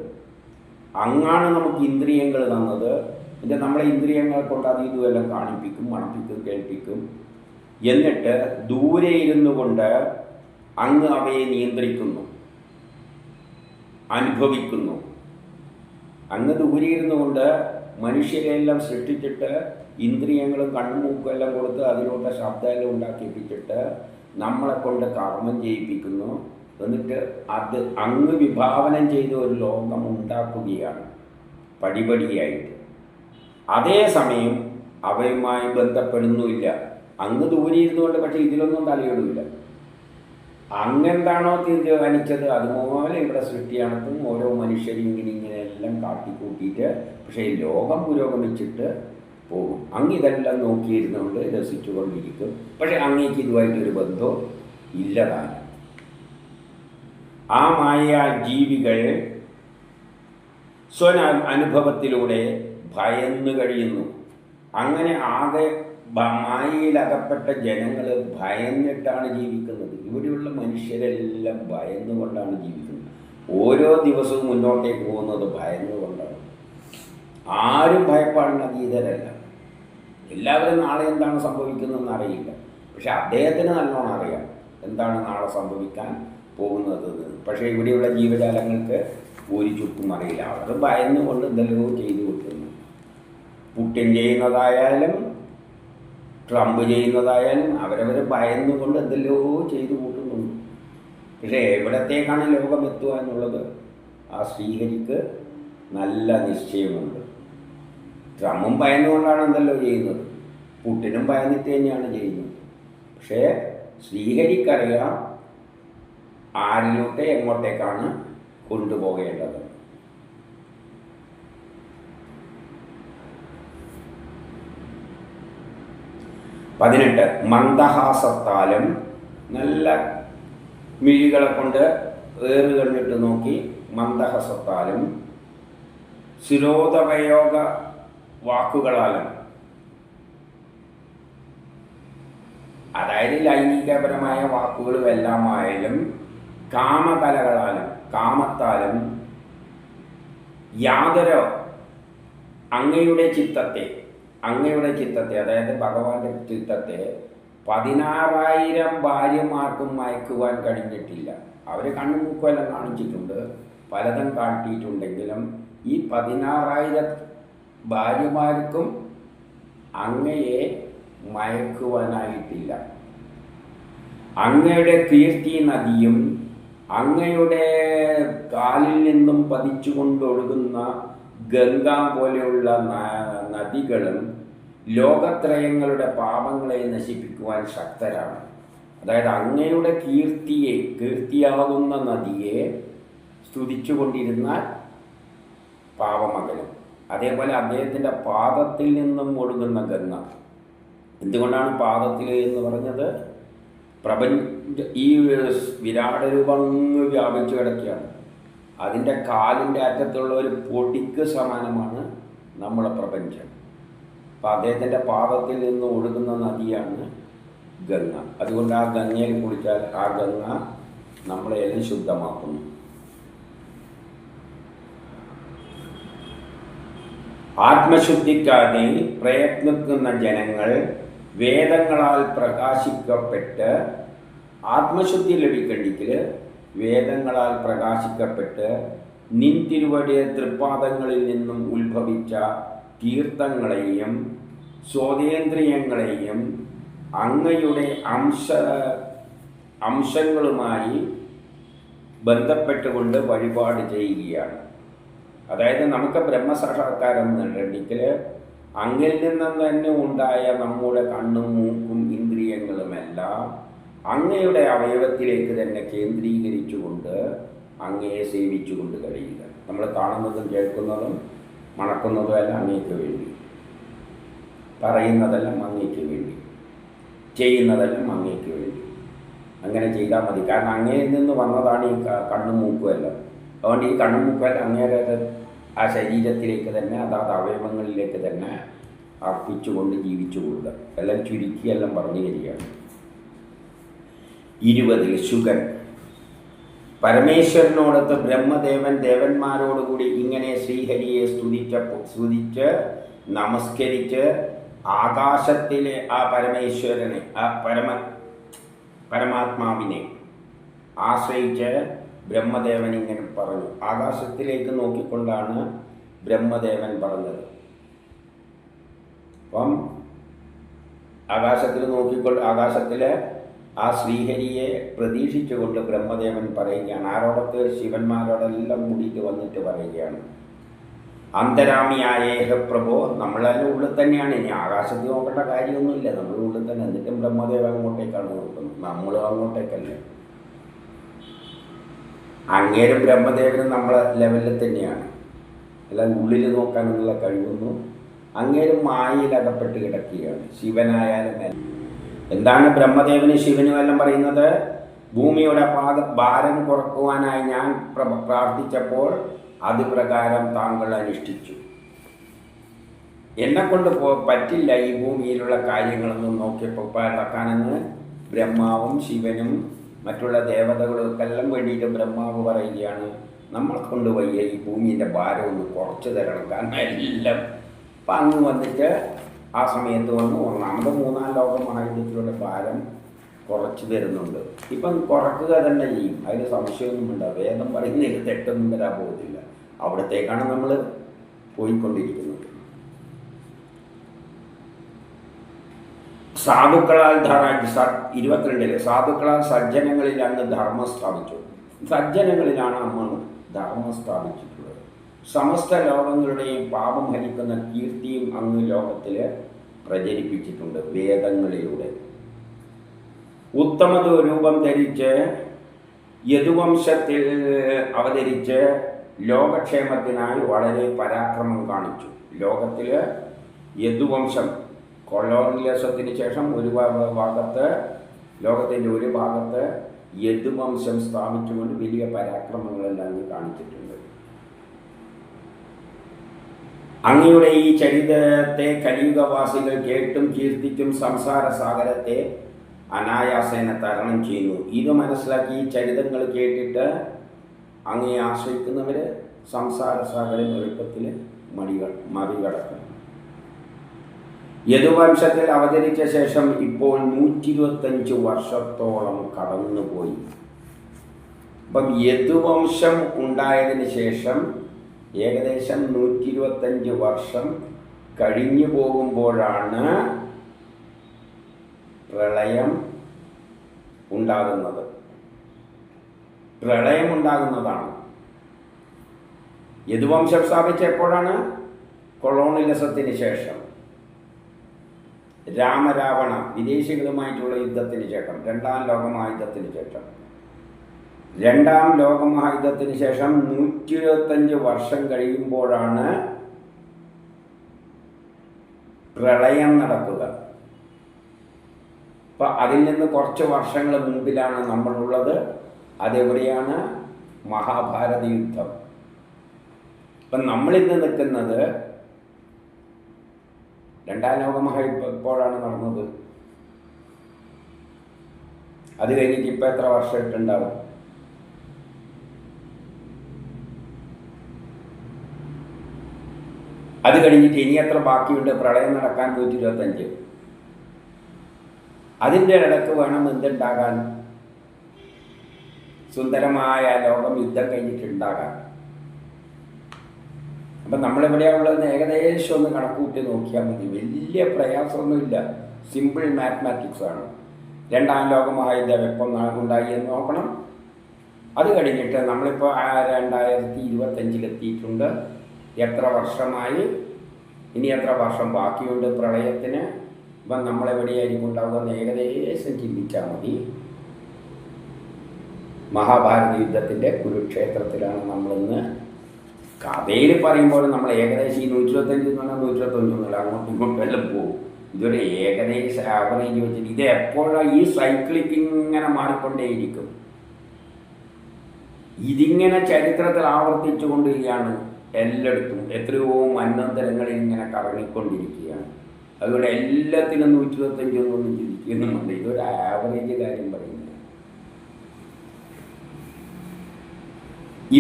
അങ്ങാണ് നമുക്ക് ഇന്ദ്രിയങ്ങൾ തന്നത്. പിന്നെ നമ്മളെ ഇന്ദ്രിയങ്ങൾ കൊണ്ട് അത് ഇതുമെല്ലാം കാണിപ്പിക്കും, മണപ്പിക്കും, കേൾപ്പിക്കും. എന്നിട്ട് ദൂരെ ഇരുന്നു കൊണ്ട് അങ്ങ് അവയെ നിയന്ത്രിക്കുന്നു, അനുഭവിക്കുന്നു. അങ്ങ് ദൂരെ ഇരുന്നു കൊണ്ട് മനുഷ്യരെല്ലാം സൃഷ്ടിച്ചിട്ട് ഇന്ദ്രിയങ്ങളും കണ്ണും മൂക്കും എല്ലാം കൊടുത്ത് അതിലൂടെ ശബ്ദമെല്ലാം ഉണ്ടാക്കിപ്പിച്ചിട്ട് നമ്മളെ കൊണ്ട് കർമ്മം ചെയ്യിപ്പിക്കുന്നു. എന്നിട്ട് അത് അങ്ങ് വിഭാവനം ചെയ്ത ഒരു ലോകം ഉണ്ടാക്കുകയാണ് പടിപടിയായിട്ട്. അതേസമയം അവയുമായി ബന്ധപ്പെടുന്നുമില്ല. അങ്ങ് ദൂരെ ഇരുന്നുകൊണ്ട് പക്ഷേ ഇതിലൊന്നും തലയിടില്ല. അങ്ങെന്താണോ തീരുമാനിച്ചത് അതുപോലെ ഇവിടെ സൃഷ്ടി നടത്തും. ഓരോ മനുഷ്യരും ഇങ്ങനെ എല്ലാം കാട്ടിക്കൂട്ടിയിട്ട് പക്ഷേ ലോകം പുരോഗമിച്ചിട്ട് പോകും. അങ്ങ് ഇതെല്ലാം നോക്കിയിരുന്നുകൊണ്ട് രസിച്ചുകൊണ്ടിരിക്കും. പക്ഷെ അങ്ങേക്ക് ഇതുമായിട്ടൊരു ബന്ധവും ഇല്ലതാണ്. ആ മായ ജീവികൾ അനുഭവത്തിലൂടെ ഭയന്നു കഴിയുന്നു. അങ്ങനെ ആകെ മായയിലകപ്പെട്ട ജനങ്ങൾ ഭയന്നിട്ടാണ് ജീവിക്കുന്നത്. ഇവിടെയുള്ള മനുഷ്യരെല്ലാം ഭയന്നുകൊണ്ടാണ് ജീവിക്കുന്നത്. ഓരോ ദിവസവും മുന്നോട്ടേക്ക് പോകുന്നത് ഭയന്നുകൊണ്ടാണ്. ആരും ഭയപ്പാടിന് അതീതരല്ല. എല്ലാവരും നാളെ എന്താണ് സംഭവിക്കുന്നതെന്ന് അറിയില്ല. പക്ഷെ അദ്ദേഹത്തിന് നല്ലോണം അറിയാം എന്താണ് നാളെ സംഭവിക്കാൻ പോകുന്നത്. പക്ഷേ ഇവിടെയുള്ള ജീവജാലങ്ങൾക്ക് ഒരു ചുക്കും അറിയില്ല. അവർ ഭയന്നുകൊണ്ട് എന്തെല്ലോ ചെയ്തു കൊടുക്കുന്നു. പുടിൻ ചെയ്യുന്നതായാലും ട്രംപ് ചെയ്യുന്നതായാലും അവരവർ ഭയന്നുകൊണ്ട് എന്തെല്ലോ ചെയ്തു കൂട്ടുന്നുണ്ട്. പക്ഷേ എവിടത്തേക്കാണ് ലോകം എത്തുക എന്നുള്ളത് ആ ശ്രീഹരിക്ക് നല്ല നിശ്ചയമുണ്ട്. ട്രംപും ഭയന്നുകൊണ്ടാണ് എന്തെല്ലോ ചെയ്യുന്നത്, പുടിനും ഭയന്നിട്ട് തന്നെയാണ് ചെയ്യുന്നത്. പക്ഷേ ശ്രീഹരിക്കറിയാം ആരിലോട്ട് എങ്ങോട്ടേക്കാണ് കൊണ്ടുപോകേണ്ടത്. പതിനെട്ട്, മന്ദഹാസത്താലും നല്ല മിഴികളെ കൊണ്ട് കണ്ടിട്ട് നോക്കി മന്ദഹാസത്താലും ശിരോധപയോഗ വാക്കുകളാലും, അതായത് ലൈംഗികപരമായ വാക്കുകളും എല്ലാമായാലും കാമകലകളാലും കാമത്താലും യാതൊരു അങ്ങയുടെ ചിത്തത്തെ അതായത് ഭഗവാന്റെ ചിത്തത്തെ 16,000 ഭാര്യമാർക്കും മയക്കുവാൻ കഴിഞ്ഞിട്ടില്ല. അവർ കണ്ണു മൂക്കുമെല്ലാം കാണിച്ചിട്ടുണ്ട്, പലതും കാട്ടിയിട്ടുണ്ടെങ്കിലും ഈ 16,000 ഭാര്യമാർക്കും അങ്ങയെ മയക്കുവാനായിട്ടില്ല. അങ്ങയുടെ കീർത്തി നദിയും അങ്ങയുടെ കാലിൽ നിന്നും പതിച്ചുകൊണ്ടൊഴുകുന്ന ഗംഗ പോലെയുള്ള നദികളും ലോകത്രയങ്ങളുടെ പാപങ്ങളെ നശിപ്പിക്കുവാൻ ശക്തരാണ്. അതായത് അങ്ങയുടെ കീർത്തിയാകുന്ന നദിയെ സ്തുതിച്ചുകൊണ്ടിരുന്നാൽ പാപമകലും. അതേപോലെ അദ്ദേഹത്തിൻ്റെ പാദത്തിൽ നിന്നും ഒഴുകുന്ന ഗംഗ. എന്തുകൊണ്ടാണ് പാദത്തിൽ എന്ന് പറഞ്ഞത്? ഈ വിരാട രൂപം വ്യാപിച്ചു കിടക്കുകയാണ്. അതിൻ്റെ കാലിൻ്റെ അറ്റത്തുള്ള ഒരു പൊടിക്ക് സമാനമാണ് നമ്മളെ പ്രപഞ്ചം. അപ്പം അദ്ദേഹത്തിൻ്റെ പാദത്തിൽ നിന്ന് ഒഴുകുന്ന നദിയാണ് ഗംഗ. അതുകൊണ്ട് ആ ഗംഗയിൽ കുളിച്ചാൽ ആ ഗംഗ നമ്മളെല്ലാം ശുദ്ധമാക്കുന്നു. ആത്മശുദ്ധിക്കാതെ പ്രയത്നിക്കുന്ന ജനങ്ങൾ വേദങ്ങളാൽ പ്രകാശിക്കപ്പെട്ട്, ആത്മശുദ്ധി ലഭിക്കണ്ടെങ്കിൽ വേദങ്ങളാൽ പ്രകാശിക്കപ്പെട്ട് നിൻ തിരുവടിയ തൃപ്പാദങ്ങളിൽ നിന്നും ഉത്ഭവിച്ച തീർത്ഥങ്ങളെയും സ്വതേന്ദ്രിയങ്ങളെയും അങ്ങയുടെ അംശങ്ങളുമായി ബന്ധപ്പെട്ടുകൊണ്ട് വഴിപാട് ചെയ്യുകയാണ്. അതായത് നമുക്ക് ബ്രഹ്മസാക്ഷാത്കാരം നേടണമെങ്കിൽ അങ്ങിൽ നിന്നും തന്നെ ഉണ്ടായ നമ്മുടെ കണ്ണും മൂക്കും ഇന്ദ്രിയങ്ങളുമെല്ലാം അങ്ങയുടെ അവയവത്തിലേക്ക് തന്നെ കേന്ദ്രീകരിച്ചുകൊണ്ട് അങ്ങയെ സേവിച്ചുകൊണ്ട് കഴിയുക. നമ്മൾ കാണുന്നതും കേൾക്കുന്നതും മണക്കുന്നതും എല്ലാം അങ്ങേക്ക് വേണ്ടി, പറയുന്നതെല്ലാം അങ്ങേക്ക് വേണ്ടി, ചെയ്യുന്നതെല്ലാം അങ്ങേക്ക് വേണ്ടി. അങ്ങനെ ചെയ്താൽ മതി. കാരണം അങ്ങയിൽ നിന്ന് വന്നതാണ് ഈ കണ്ണും മൂക്കും എല്ലാം. അതുകൊണ്ട് ഈ കണ്ണും മൂക്കും എല്ലാം അങ്ങേരെ ആ ശരീരത്തിലേക്ക് തന്നെ, അതാത് അവയവങ്ങളിലേക്ക് തന്നെ അർപ്പിച്ചുകൊണ്ട് ജീവിച്ചു കൊള്ളുക. എല്ലാം ചുരുക്കി എല്ലാം പറഞ്ഞു തരികയാണ്. 20 ശുഗൻ പരമേശ്വരനോടൊത്ത് ബ്രഹ്മദേവൻ ദേവന്മാരോടുകൂടി ഇങ്ങനെ ശ്രീഹരിയെ സ്തുതിച്ച് നമസ്കരിച്ച് ആകാശത്തിലെ ആ പരമേശ്വരനെ, ആ പരമാത്മാവിനെ ആശ്രയിച്ച് ബ്രഹ്മദേവൻ ഇങ്ങനെ പറഞ്ഞു. ആകാശത്തിലേക്ക് നോക്കിക്കൊണ്ടാണ് ബ്രഹ്മദേവൻ പറഞ്ഞത്. അപ്പം ആകാശത്തിലെ ആ ശ്രീഹരിയെ പ്രതീക്ഷിച്ചുകൊണ്ട് ബ്രഹ്മദേവൻ പറയുകയാണ്. ആരോടൊക്കെ? ശിവന്മാരോടെല്ലാം കൂടിയിട്ട് വന്നിട്ട് പറയുകയാണ്, അന്തരാമിയായേഹ പ്രഭോ, നമ്മളെല്ലാം ഉള്ളിൽ തന്നെയാണ്. ഇനി ആകാശത്തിൽ നോക്കേണ്ട കാര്യമൊന്നുമില്ല, നമ്മൾ ഉള്ളിൽ തന്നെ. എന്നിട്ടും ബ്രഹ്മദേവൻ അങ്ങോട്ടേക്കാണ് നോക്കുന്നത്, നമ്മളും അങ്ങോട്ടേക്കല്ലേ. അങ്ങേരും ബ്രഹ്മദേവനും നമ്മളെ ലെവലിൽ തന്നെയാണ്. എല്ലാം ഉള്ളിൽ നോക്കാനുള്ള കഴിവൊന്നും അങ്ങേരും മായയിൽ അകപ്പെട്ട് കിടക്കുകയാണ്. ശിവനായാലും എന്താണ് ബ്രഹ്മദേവനും ശിവനും എല്ലാം പറയുന്നത്? ഭൂമിയുടെ ഭാരം കുറക്കുവാനായി ഞാൻ പ്രാർത്ഥിച്ചപ്പോൾ അത് പ്രകാരം താങ്കൾ അനുഷ്ഠിച്ചു. എന്നെക്കൊണ്ട് പറ്റില്ല ഈ ഭൂമിയിലുള്ള കാര്യങ്ങളൊന്നും നോക്കിയപ്പോൾ നടക്കാനെന്ന് ബ്രഹ്മാവും ശിവനും മറ്റുള്ള ദേവതകൾക്കെല്ലാം വേണ്ടിയിട്ട് ബ്രഹ്മാവ് പറയുകയാണ്, നമ്മളെ കൊണ്ട് വയ്യ, ഈ ഭൂമിൻ്റെ ഭാരം ഒന്ന് കുറച്ച് തരണം. കാരണം എല്ലാം അപ്പം അങ്ങ് വന്നിട്ട് ആ സമയത്ത് വന്ന് ഒന്നാമത് 3-ാം ലോക മഹായുദ്ധത്തിലുള്ള ഭാരം കുറച്ച് തരുന്നുണ്ട്. ഇപ്പം കുറക്കുക തന്നെ ചെയ്യും, അതിന് സംശയമൊന്നുമില്ല. വേദം പറയുന്നതിൽ തെറ്റൊന്നും വരാൻ പോകുന്നില്ല. അവിടത്തേക്കാണ് നമ്മൾ പോയിക്കൊണ്ടിരിക്കുന്നത്. സാധുക്കളാൽ 22 സാധുക്കളാൽ സജ്ജനങ്ങളിൽ അങ്ങ് ധർമ്മം സ്ഥാപിച്ചു. സജ്ജനങ്ങളിലാണ് അമ്മ ധർമ്മം സ്ഥാപിച്ചിട്ടുള്ളത്. സമസ്ത ലോകങ്ങളുടെയും പാപം ഹരിക്കുന്ന കീർത്തിയും അങ്ങ് ലോകത്തിൽ പ്രചരിപ്പിച്ചിട്ടുണ്ട് വേദങ്ങളിലൂടെ. ഉത്തമ രൂപം ധരിച്ച് യദുവംശത്തിൽ അവതരിച്ച് ലോകക്ഷേമത്തിനായി വളരെ പരാക്രമം കാണിച്ചു. ലോകത്തിൽ യദുവംശം കൊളോണിയലിസത്തിന് ശേഷം ഒരു ഭാഗത്ത്, ലോകത്തിൻ്റെ ഒരു ഭാഗത്ത് യദുവംശം സ്ഥാപിച്ചുകൊണ്ട് വലിയ പരാക്രമങ്ങളെല്ലാം കാണിച്ചിട്ടുണ്ട്. അങ്ങയുടെ ഈ ചരിതത്തെ കലിയുഗവാസികൾ കേട്ടും കീർത്തിച്ചും സംസാര സാഗരത്തെ അനായാസേന തരണം ചെയ്യുന്നു. ഇത് മനസ്സിലാക്കി ഈ ചരിതങ്ങൾ കേട്ടിട്ട് അങ്ങയെ ആശ്രയിക്കുന്നവർ സംസാര സാഗരം എളുപ്പത്തിൽ മറികടക്കും. യദുവംശത്തിൽ അവതരിച്ച ശേഷം ഇപ്പോൾ 125 വർഷത്തോളം കടന്നുപോയി. അപ്പം യദുവംശം ഉണ്ടായതിന് ശേഷം ഏകദേശം 125 വർഷം കഴിഞ്ഞു പോകുമ്പോഴാണ് പ്രളയം ഉണ്ടാകുന്നത്. പ്രളയമുണ്ടാകുന്നതാണ്. യദുവംശം സ്ഥാപിച്ച എപ്പോഴാണ്? കൊളോണിയലിസത്തിന് ശേഷം, രാമരാവണ വിദേശികളുമായിട്ടുള്ള യുദ്ധത്തിന് ശേഷം, രണ്ടാം ലോകമഹായുദ്ധത്തിന് ശേഷം. രണ്ടാം ലോകമഹായുദ്ധത്തിന് ശേഷം 125 വർഷം കഴിയുമ്പോഴാണ് പ്രളയം നടക്കുക. അപ്പം അതിൽ നിന്ന് കുറച്ച് വർഷങ്ങൾ മുമ്പിലാണ് നമ്മളുള്ളത്. അതെവിടെയാണ്? മഹാഭാരത യുദ്ധം. അപ്പം നമ്മളിന്ന് നിൽക്കുന്നത് രണ്ടാം ലോകമഹായുദ്ധം എപ്പോഴാണ് നടന്നത്? അത് കഴിഞ്ഞിട്ട് ഇപ്പം എത്ര വർഷമായിട്ടുണ്ടാവും? അത് കഴിഞ്ഞിട്ട് ഇനി എത്ര ബാക്കിയുണ്ട്? പ്രളയം നടക്കാൻ 125. അതിൻ്റെ ഇടയ്ക്ക് വേണം എന്തുണ്ടാകാൻ? സുന്ദരമായ ലോകം യുദ്ധം കഴിഞ്ഞിട്ടുണ്ടാകാൻ. അപ്പം നമ്മളിവിടെയുള്ളതെന്ന് ഏകദേശം ഒന്ന് കണക്കൂട്ടി നോക്കിയാൽ മതി. വലിയ പ്രയാസമൊന്നുമില്ല, സിമ്പിൾ മാത്തമാറ്റിക്സ് ആണ്. രണ്ടാം ലോകമഹായുദ്ധം എപ്പം ഉണ്ടായി എന്ന് നോക്കണം. അത് കഴിഞ്ഞിട്ട് നമ്മളിപ്പോൾ 2025 എത്ര വർഷമായി? ഇനി എത്ര വർഷം ബാക്കിയുണ്ട് പ്രളയത്തിന്? ഇപ്പം നമ്മളെവിടെയായിരിക്കും ഉണ്ടാവുക ഏകദേശം ചിന്തിച്ചാൽ മതി. മഹാഭാരത യുദ്ധത്തിൻ്റെ കുരുക്ഷേത്രത്തിലാണ് നമ്മളിന്ന്. കഥയിൽ പറയുമ്പോൾ നമ്മൾ ഏകദേശം ഈ 125 എന്ന് പറഞ്ഞാൽ 125 അങ്ങോട്ടും ഇങ്ങോട്ടും എല്ലാം പോകും. ഇതൊരു ഏകദേശം ആവറേജ് വെച്ചിട്ട് ഇത് എപ്പോഴാണ് ഈ സൈക്ലിക്ക് ഇങ്ങനെ മാറിക്കൊണ്ടേയിരിക്കും. ഇതിങ്ങനെ ചരിത്രത്തിൽ ആവർത്തിച്ചു കൊണ്ടിരിക്കുകയാണ്. എല്ലായിടത്തും എത്രയോ മന്വന്തരങ്ങളിൽ ഇങ്ങനെ കറങ്ങിക്കൊണ്ടിരിക്കുകയാണ്. അതുകൊണ്ട് എല്ലാത്തിനും 125 ഒന്നും ചിന്തിക്കുന്നുണ്ട്. ഇതൊരു ആവറേജ് കാര്യം പറയുന്നത്.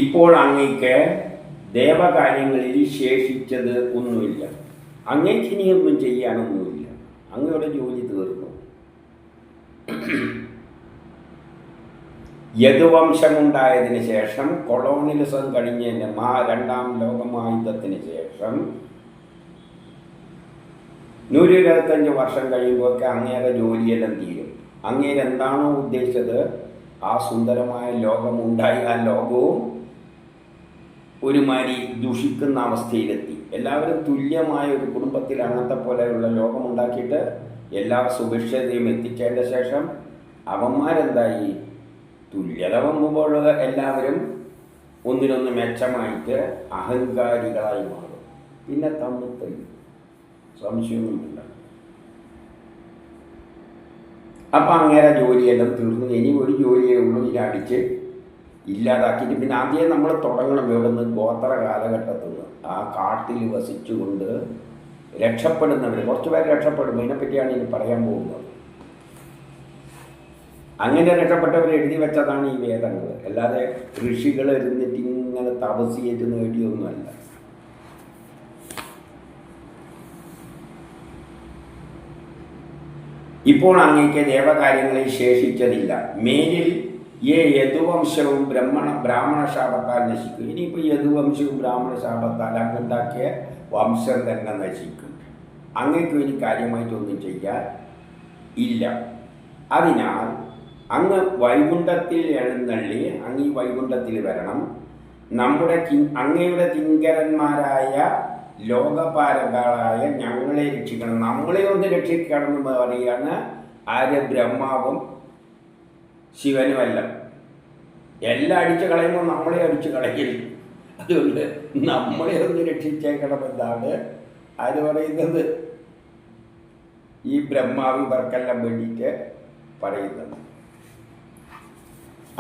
ഇപ്പോൾ അങ്ങേക്ക് ദേവകാര്യങ്ങളിൽ ശേഷിച്ചത് ഒന്നുമില്ല. അങ്ങേക്ക് ഇനിയൊന്നും ചെയ്യാനൊന്നുമില്ല. അങ്ങയുടെ ജോലി തീർന്നു. യദുവംശമുണ്ടായതിന് ശേഷം, കൊളോണിയലിസം കഴിഞ്ഞതിന് രണ്ടാം ലോകമഹായുദ്ധത്തിന് ശേഷം 125 വർഷം കഴിയുമ്പോഴൊക്കെ അങ്ങേരെ ജോലിയെല്ലാം തീരും. അങ്ങേരെന്താണോ ഉദ്ദേശിച്ചത് ആ സുന്ദരമായ ലോകമുണ്ടായി. ആ ലോകവും ഒരുമാതിരി ദുഷിക്കുന്ന അവസ്ഥയിലെത്തി. എല്ലാവരും തുല്യമായ ഒരു കുടുംബത്തിൽ അന്നത്തെ പോലെയുള്ള ലോകമുണ്ടാക്കിയിട്ട് എല്ലാ സുഭിക്ഷതയും എത്തിച്ചതിൻ്റെ ശേഷം അവന്മാരെന്തായി? തുല്യത വമ്പുമ്പോൾ എല്ലാവരും ഒന്നിനൊന്ന് മെച്ചമായിട്ട് അഹങ്കാരികളായി മാറും. പിന്നെ തമ്മിൽ സംശയമൊന്നുമില്ല. അപ്പം അങ്ങനെ ജോലിയെല്ലാം തീർന്നു. ഇനി ഒരു ജോലിയേ ഉള്ളൂ. ഇതിനടിച്ച് ഇല്ലാതാക്കിയിട്ട് പിന്നെ ആദ്യം നമ്മൾ തുടങ്ങണം. ഇവിടെ നിന്ന് ഗോത്ര കാലഘട്ടത്തിൽ നിന്ന് ആ കാട്ടിൽ വസിച്ചുകൊണ്ട് രക്ഷപ്പെടുന്നവർ കുറച്ച് പേര് രക്ഷപ്പെടും. ഇതിനെപ്പറ്റിയാണ് ഇനി പറയാൻ പോകുന്നത്. അങ്ങനെ രക്ഷപ്പെട്ടവർ എഴുതി വെച്ചതാണ് ഈ വേദങ്ങൾ. അല്ലാതെ ഋഷികൾ ഇരുന്നിട്ട് ഇങ്ങനെ തപസ് ചെയ്ത് നേടിയൊന്നുമല്ല. ഇപ്പോൾ അങ്ങേക്ക് ദേവകാര്യങ്ങളിൽ ശേഷിച്ചതില്ല. മേലിൽ യദുവംശവും ബ്രാഹ്മണ ശാപത്താൽ നശിക്കും. ഇനിയിപ്പോൾ യദുവംശവും ബ്രാഹ്മണ ശാപത്താൽ അങ്ങുണ്ടാക്കിയ വംശം തന്നെ നശിക്കും. അങ്ങേക്കും ഇനി കാര്യമായിട്ടൊന്നും ചെയ്യാൻ ഇല്ല. അതിനാൽ അങ്ങ് വൈകുണ്ഠത്തിൽ എഴുന്നള്ളി അങ്ങ് ഈ വൈകുണ്ഠത്തിൽ വരണം. അങ്ങയുടെ കിങ്കരന്മാരായ ലോകപാലകളായ ഞങ്ങളെ രക്ഷിക്കണം. നമ്മളെ ഒന്ന് രക്ഷിക്കണം എന്ന് പറയുകയാണ് ആര്യ ബ്രഹ്മാവും ശിവനുമല്ല. എല്ലാം അടിച്ചു കളയുമ്പോൾ നമ്മളെ അടിച്ചു കളയില്ല. അതുകൊണ്ട് നമ്മളെ ഒന്ന് രക്ഷിച്ചേക്കണമെന്നാണ് ആര് പറയുന്നത്? ഈ ബ്രഹ്മാവ് ഇവർക്കെല്ലാം വേണ്ടിയിട്ട് പറയുന്നത്.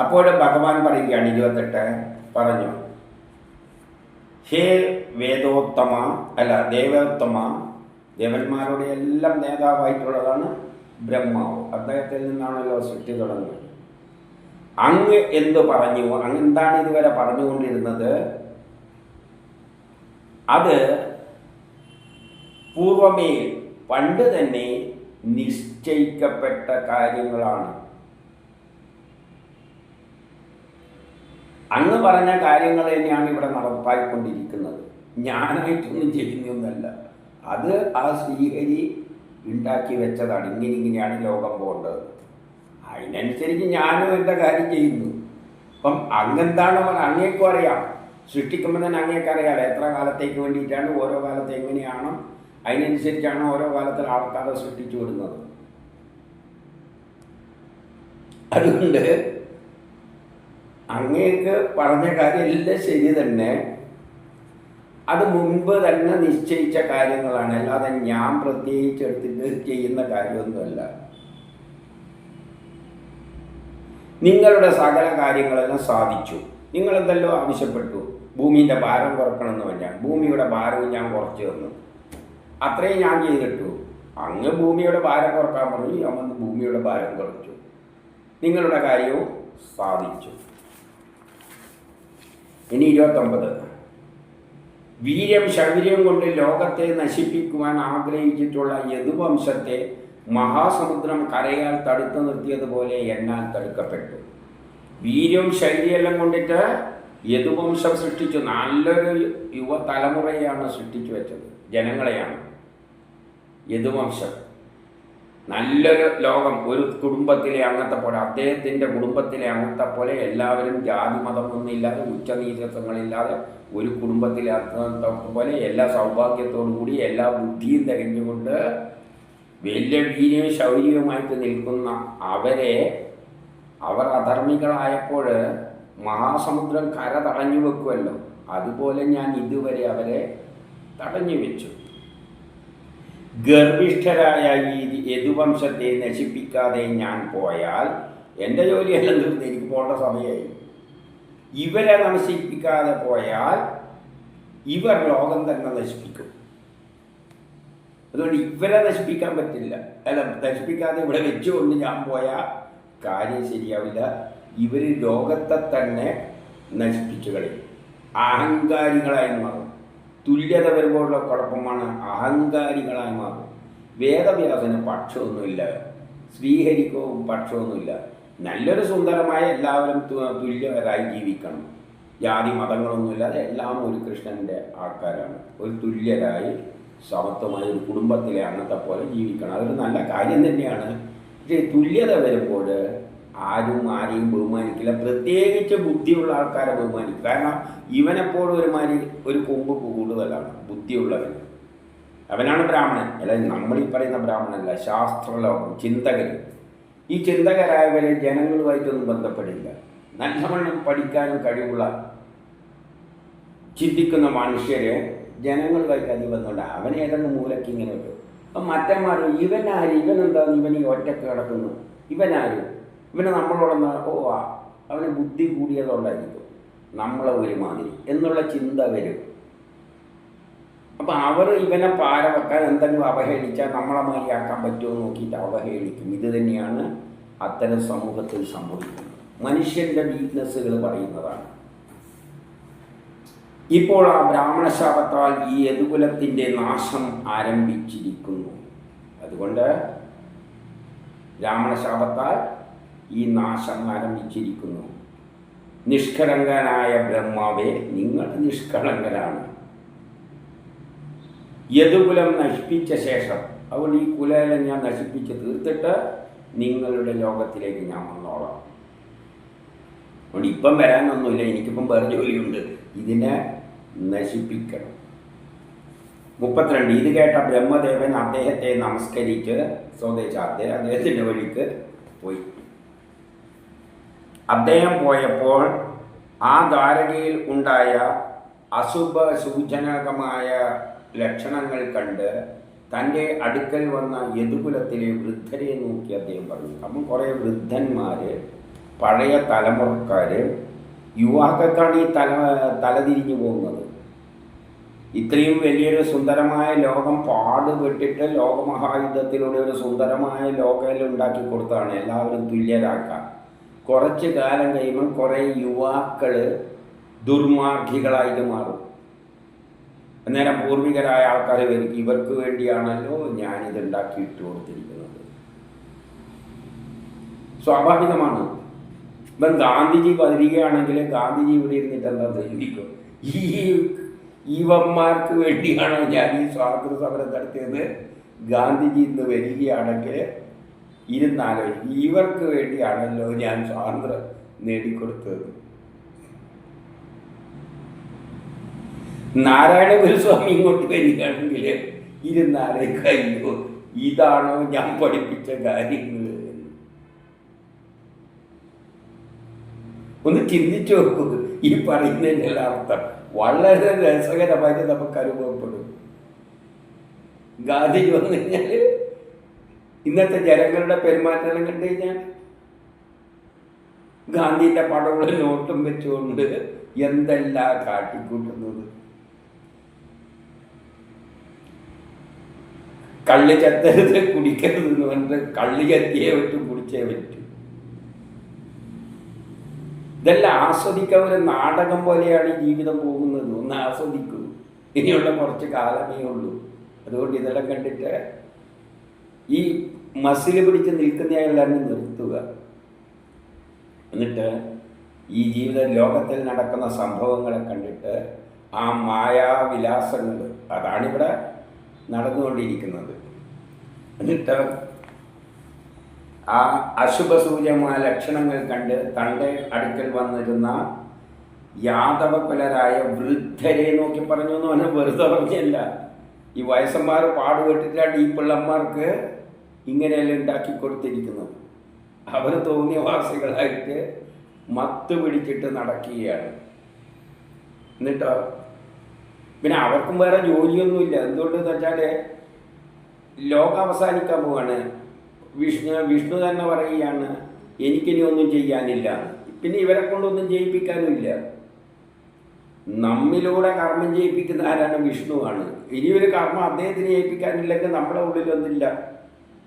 അപ്പോൾ ഭഗവാൻ പറയുകയാണ് 28 പറഞ്ഞു, ഹേ വേദോത്തമ ദേവോത്തമ, ദേവന്മാരുടെ എല്ലാം നേതാവായിട്ടുള്ളതാണ് ബ്രഹ്മാവ്. അദ്ദേഹത്തിൽ നിന്നാണല്ലോ സൃഷ്ടി തുടങ്ങുന്നത്. അങ്ങ് എന്ത് പറഞ്ഞു? അങ്ങ് എന്താണ് ഇതുവരെ പറഞ്ഞുകൊണ്ടിരുന്നത്? അത് പൂർവമേ പണ്ട് തന്നെ നിശ്ചയിക്കപ്പെട്ട കാര്യങ്ങളാണ്. അങ്ങ് പറഞ്ഞ കാര്യങ്ങൾ തന്നെയാണ് ഇവിടെ നടപ്പായിക്കൊണ്ടിരിക്കുന്നത്. ഞാനായിട്ടൊന്നും ചെയ്യുന്നൊന്നല്ല. അത് ആ ശ്രീഹരി ഉണ്ടാക്കി വെച്ചതാണ്. ഇങ്ങനെയാണ് ലോകം പോകേണ്ടത്. അതിനനുസരിച്ച് ഞാനും എൻ്റെ കാര്യം ചെയ്യുന്നു. അപ്പം അങ്ങെന്താണ് അങ്ങേക്കും അറിയാം. സൃഷ്ടിക്കുമ്പോൾ തന്നെ അങ്ങേക്കറിയാം എത്ര കാലത്തേക്ക് വേണ്ടിയിട്ടാണ്, ഓരോ കാലത്ത് എങ്ങനെയാണ്, അതിനനുസരിച്ചാണ് ഓരോ കാലത്തിൽ ആൾക്കാരെ സൃഷ്ടിച്ചു വിടുന്നത്. അതുകൊണ്ട് അങ്ങേക്ക് പറഞ്ഞ കാര്യമെല്ലാം ശരി തന്നെ. അത് മുൻപ് തന്നെ നിശ്ചയിച്ച കാര്യങ്ങളാണ്, അല്ലാതെ ഞാൻ പ്രത്യേകിച്ച് എടുത്തിട്ട് ചെയ്യുന്ന കാര്യമൊന്നുമല്ല. നിങ്ങളുടെ സകല കാര്യങ്ങളെല്ലാം സാധിച്ചു. നിങ്ങളെന്തെല്ലോ ആവശ്യപ്പെട്ടു. ഭൂമിൻ്റെ ഭാരം കുറക്കണമെന്ന് പറഞ്ഞാൽ ഭൂമിയുടെ ഭാരവും ഞാൻ കുറച്ച് തന്നു. അത്രയും ഞാൻ ചെയ്തിട്ടു. അങ്ങ് ഭൂമിയുടെ ഭാരം കുറക്കാൻ പറഞ്ഞു, ഞാൻ വന്ന് ഭൂമിയുടെ ഭാരം കുറച്ചു. നിങ്ങളുടെ കാര്യവും സാധിച്ചു. ഇനി 29. വീര്യം ശൗര്യം കൊണ്ട് ലോകത്തെ നശിപ്പിക്കുവാൻ ആഗ്രഹിച്ചിട്ടുള്ള യദുവംശത്തെ മഹാസമുദ്രം കരയാൽ തടുത്തു നിർത്തിയതുപോലെ എന്നാൽ തടുക്കപ്പെട്ടു. വീര്യം ശൈലിയെല്ലാം കൊണ്ടിട്ട് യദുവംശം സൃഷ്ടിച്ചു. നല്ലൊരു യുവതലമുറയാണ് സൃഷ്ടിച്ചു വെച്ചത്, ജനങ്ങളെയാണ്. യദുവംശം നല്ലൊരു ലോകം, ഒരു കുടുംബത്തിലെ അംഗത്തെ പോലെ, അദ്ദേഹത്തിൻ്റെ കുടുംബത്തിലെ അംഗത്തെ പോലെ എല്ലാവരും ജാതി മതമൊന്നുമില്ലാതെ, ഉച്ചനീചത്വങ്ങളില്ലാതെ, ഒരു കുടുംബത്തിലെ അംഗത്തെ പോലെ എല്ലാ സൗഭാഗ്യത്തോടു കൂടി എല്ലാ ബുദ്ധിയും തികഞ്ഞുകൊണ്ട് വലിയ വീര്യവും ശൗര്യവുമായിട്ട് നിൽക്കുന്ന അവർ അധർമ്മികളായപ്പോൾ മഹാസമുദ്രം കര തടഞ്ഞു വെക്കുമല്ലോ, അതുപോലെ ഞാൻ ഇതുവരെ അവരെ തടഞ്ഞു വെച്ചു. ഗർഭിഷ്ഠരായ ഈ യദുവംശത്തെ നശിപ്പിക്കാതെ ഞാൻ പോയാൽ എൻ്റെ ജോലിയെല്ലാം തീർന്ന് എനിക്ക് പോകേണ്ട സമയമായി. ഇവരെ നശിപ്പിക്കാതെ പോയാൽ ഇവർ ലോകം തന്നെ നശിപ്പിക്കും. അതുകൊണ്ട് ഇവരെ നശിപ്പിക്കാൻ പറ്റില്ല. നശിപ്പിക്കാതെ ഇവിടെ വെച്ചുകൊണ്ട് ഞാൻ പോയാൽ കാര്യം ശരിയാവില്ല. ഇവർ ലോകത്തെ തന്നെ നശിപ്പിച്ചു കളയും. അഹങ്കാരികളായി മാറും. തുല്യത വരുമ്പോഴുള്ള കുഴപ്പമാണ്, അഹങ്കാരികളായി മാറും. വേദവ്യാസന് പക്ഷമൊന്നുമില്ല, ശ്രീഹരിക്കോ പക്ഷമൊന്നുമില്ല. നല്ലൊരു സുന്ദരമായ എല്ലാവരും തുല്യരായി ജീവിക്കണം. ജാതി മതങ്ങളൊന്നുമില്ലാതെ എല്ലാം ഒരു കൃഷ്ണൻ്റെ ആൾക്കാരാണ്. ഒരു തുല്യരായി സമത്വമായ ഒരു കുടുംബത്തിലെ അംഗത്തെ പോലെ ജീവിക്കണം. അതൊരു നല്ല കാര്യം തന്നെയാണ്. പക്ഷേ തുല്യത വരുമ്പോൾ ആരും ആരെയും ബഹുമാനിക്കില്ല. പ്രത്യേകിച്ച് ബുദ്ധിയുള്ള ആൾക്കാരെ ബഹുമാനിക്കും. കാരണം ഇവനെപ്പോഴും ഒരു കൊമ്പ് കൂടുതലാണ് ബുദ്ധിയുള്ളവൻ. അവനാണ് ബ്രാഹ്മണൻ. അല്ല, നമ്മളീ പറയുന്ന ബ്രാഹ്മണനല്ല, ശാസ്ത്രലോകം, ചിന്തകർ. ഈ ചിന്തകരായവരെ ജനങ്ങളുമായിട്ടൊന്നും ബന്ധപ്പെടില്ല. നല്ലവണ്ണം പഠിക്കാനും കഴിവുള്ള ചിന്തിക്കുന്ന മനുഷ്യരെ ജനങ്ങളുമായിട്ട് അധികം ബന്ധമുണ്ട്. അവനെ ഏതെങ്കിലും മൂലയ്ക്ക് ഇങ്ങനെ വരും. അപ്പം മറ്റന്മാർ ഇവനാര്, ഇവനെന്താണ് ഇവനീ ഒറ്റക്ക് കിടക്കുന്നു, ഇവനാര്, ഇവന് നമ്മളോടൊന്ന് അവന് ബുദ്ധി കൂടിയതുകൊണ്ടായിരിക്കും നമ്മളെ ഒരുമാതിരി എന്നുള്ള ചിന്ത വരും. അപ്പം അവർ ഇവനെ പാര വെക്കാൻ എന്തെങ്കിലും അവഹേളിച്ചാൽ നമ്മളെ മാതിരിയാക്കാൻ പറ്റുമോ നോക്കിയിട്ട് അവഹേളിക്കും. ഇത് തന്നെയാണ് അത്തരം സമൂഹത്തിൽ സംഭവിക്കുന്നത്. മനുഷ്യൻ്റെ വീക്ക്നെസ്സുകൾ പറയുന്നതാണ്. ഇപ്പോൾ ആ ബ്രാഹ്മണശാപത്താൽ ഈ യദുകുലത്തിൻ്റെ നാശം ആരംഭിച്ചിരിക്കുന്നു. അതുകൊണ്ട് രാവണശാപത്താൽ ഈ നാശം ആരംഭിച്ചിരിക്കുന്നു. നിഷ്കളങ്കനായ ബ്രഹ്മാവേ, നിങ്ങൾ നിഷ്കളങ്കരാണ്. യദുകുലം നശിപ്പിച്ച ശേഷം, അതുകൊണ്ട് ഈ കുലയെല്ലാം ഞാൻ നശിപ്പിച്ച് തീർത്തിട്ട് നിങ്ങളുടെ ലോകത്തിലേക്ക് ഞാൻ വന്നോളാം. അതുകൊണ്ട് ഇപ്പം വരാനൊന്നുമില്ല, എനിക്കിപ്പം വേറെ ജോലിയുണ്ട്, ഇതിനെ നശിപ്പിക്കണം. 32. ഇത് കേട്ട ബ്രഹ്മദേവൻ അദ്ദേഹത്തെ നമസ്കരിച്ച് സ്വദേശാത്തെ അദ്ദേഹത്തിൻ്റെ വഴിക്ക് പോയി. അദ്ദേഹം പോയപ്പോൾ ആ ദ്വാരകയിൽ ഉണ്ടായ അശുഭ സൂചനകമായ ലക്ഷണങ്ങൾ കണ്ട് തൻ്റെ അടുക്കൽ വന്ന യദുകുലത്തിലെ വൃദ്ധരെ നോക്കി അദ്ദേഹം പറഞ്ഞു. അപ്പം കുറേ വൃദ്ധന്മാർ, പഴയ തലമുറക്കാർ, യുവാക്കൾക്കാണ് ഈ തലതിരിഞ്ഞു പോകുന്നത്. ഇത്രയും വലിയൊരു സുന്ദരമായ ലോകം പാടുപെട്ടിട്ട് ലോകമഹായുദ്ധത്തിലൂടെ ഒരു സുന്ദരമായ ലോകം ഉണ്ടാക്കി കൊടുത്താണ്, എല്ലാവരും തുല്യരാക്കാൻ. കുറച്ച് കാലം കഴിയുമ്പോൾ കുറേ യുവാക്കൾ ദുർമാർഗികളായിട്ട് മാറും. അന്നേരം പൂർവികരായ ആൾക്കാർ വരും, ഇവർക്ക് വേണ്ടിയാണല്ലോ ഞാനിത് ഉണ്ടാക്കി ഇട്ട് കൊടുത്തിരിക്കുന്നത്. സ്വാഭാവികമാണ്. ഇപ്പം ഗാന്ധിജി വരികയാണെങ്കിൽ ഗാന്ധിജി ഇവിടെ ഇരുന്നിട്ട് എന്താ ചിന്തിക്കും, ഈവന്മാർക്ക് വേണ്ടിയാണോ ഞാൻ ഈ സ്വാതന്ത്ര്യ സമരം നടത്തിയത്? ഗാന്ധിജി ഇന്ന് വരികയാണെങ്കിൽ ഇരുന്നാലോ, ഇവർക്ക് വേണ്ടിയാണല്ലോ ഞാൻ സ്വാതന്ത്ര്യം നേടിക്കൊടുത്തത്. നാരായണ ഗുരുസ്വാമി ഇങ്ങോട്ട് വരികയാണെങ്കിൽ ഇരുന്നാലേ കഴിയോ, ഇതാണോ ഞാൻ പഠിപ്പിച്ച കാര്യങ്ങൾ? ഒന്ന് ചിന്തിച്ചു നോക്കൂ. ഈ പറയുന്നതിൻ്റെ അർത്ഥം വളരെ രസകരമായിട്ട് നമുക്ക് അനുഭവപ്പെടും. ഗാന്ധിജി വന്നു കഴിഞ്ഞാൽ ഇന്നത്തെ ജനങ്ങളുടെ പെരുമാറ്റം കണ്ടു കഴിഞ്ഞാൽ ഗാന്ധിൻ്റെ പടവും നോട്ടും വെച്ചുകൊണ്ട് എന്തെല്ലാം കാട്ടിക്കൂട്ടുന്നത്. കള്ള് ചത്തരുത്, കുടിക്കരുത് എന്ന് പറഞ്ഞിട്ട് കള്ള് ചത്തിയേ പറ്റും, കുടിച്ചേ പറ്റും. ഇതെല്ലാം ആസ്വദിക്കാൻ ഒരു നാടകം പോലെയാണ് ഈ ജീവിതം പോകുന്നത്. ഒന്ന് ആസ്വദിക്കൂ, ഇനിയുള്ള കുറച്ച് കാലമേ ഉള്ളൂ. അതുകൊണ്ട് ഇതെല്ലാം കണ്ടിട്ട് ഈ മസിൽ പിടിച്ച് നിൽക്കുന്നതെല്ലാം നിർത്തുക. എന്നിട്ട് ഈ ജീവിത ലോകത്തിൽ നടക്കുന്ന സംഭവങ്ങളെ കണ്ടിട്ട് ആ മായാവിലാസങ്ങൾ, അതാണിവിടെ നടന്നുകൊണ്ടിരിക്കുന്നത്. എന്നിട്ട് ആ അശുഭസൂചമായ ലക്ഷണങ്ങൾ കണ്ട് തൻ്റെ അടുക്കൽ വന്നിരുന്ന യാദവകുലരായ വൃദ്ധരെ നോക്കി പറഞ്ഞു എന്ന് പറഞ്ഞാൽ വെറുതെ പറഞ്ഞല്ല. ഈ വയസ്സന്മാർ പാടുപെട്ടിട്ടാണ് ഈ പിള്ളന്മാർക്ക് ഇങ്ങനെയെല്ലാം ഉണ്ടാക്കി കൊടുത്തിരിക്കുന്നത്. അവർ തോന്നിയവാസികളായിട്ട് മത്ത് പിടിച്ചിട്ട് നടക്കുകയാണ്. എന്നിട്ടോ പിന്നെ അവർക്കും വേറെ ജോലിയൊന്നുമില്ല. എന്തുകൊണ്ടെന്ന് വെച്ചാൽ ലോകം അവസാനിക്കാൻ പോവാണ്. വിഷ്ണു തന്നെ പറയുകയാണ്, എനിക്കിനി ഒന്നും ചെയ്യാനില്ല. പിന്നെ ഇവരെ കൊണ്ടൊന്നും ചെയ്യിപ്പിക്കാനുമില്ല. നമ്മിലൂടെ കർമ്മം ചെയ്യിപ്പിക്കുന്ന ആരാണ്? വിഷ്ണുവാണ്. ഇനി ഒരു കർമ്മം അദ്ദേഹത്തിന് ചെയ്യിപ്പിക്കാനില്ലെങ്കിൽ നമ്മുടെ ഉള്ളിലൊന്നില്ല,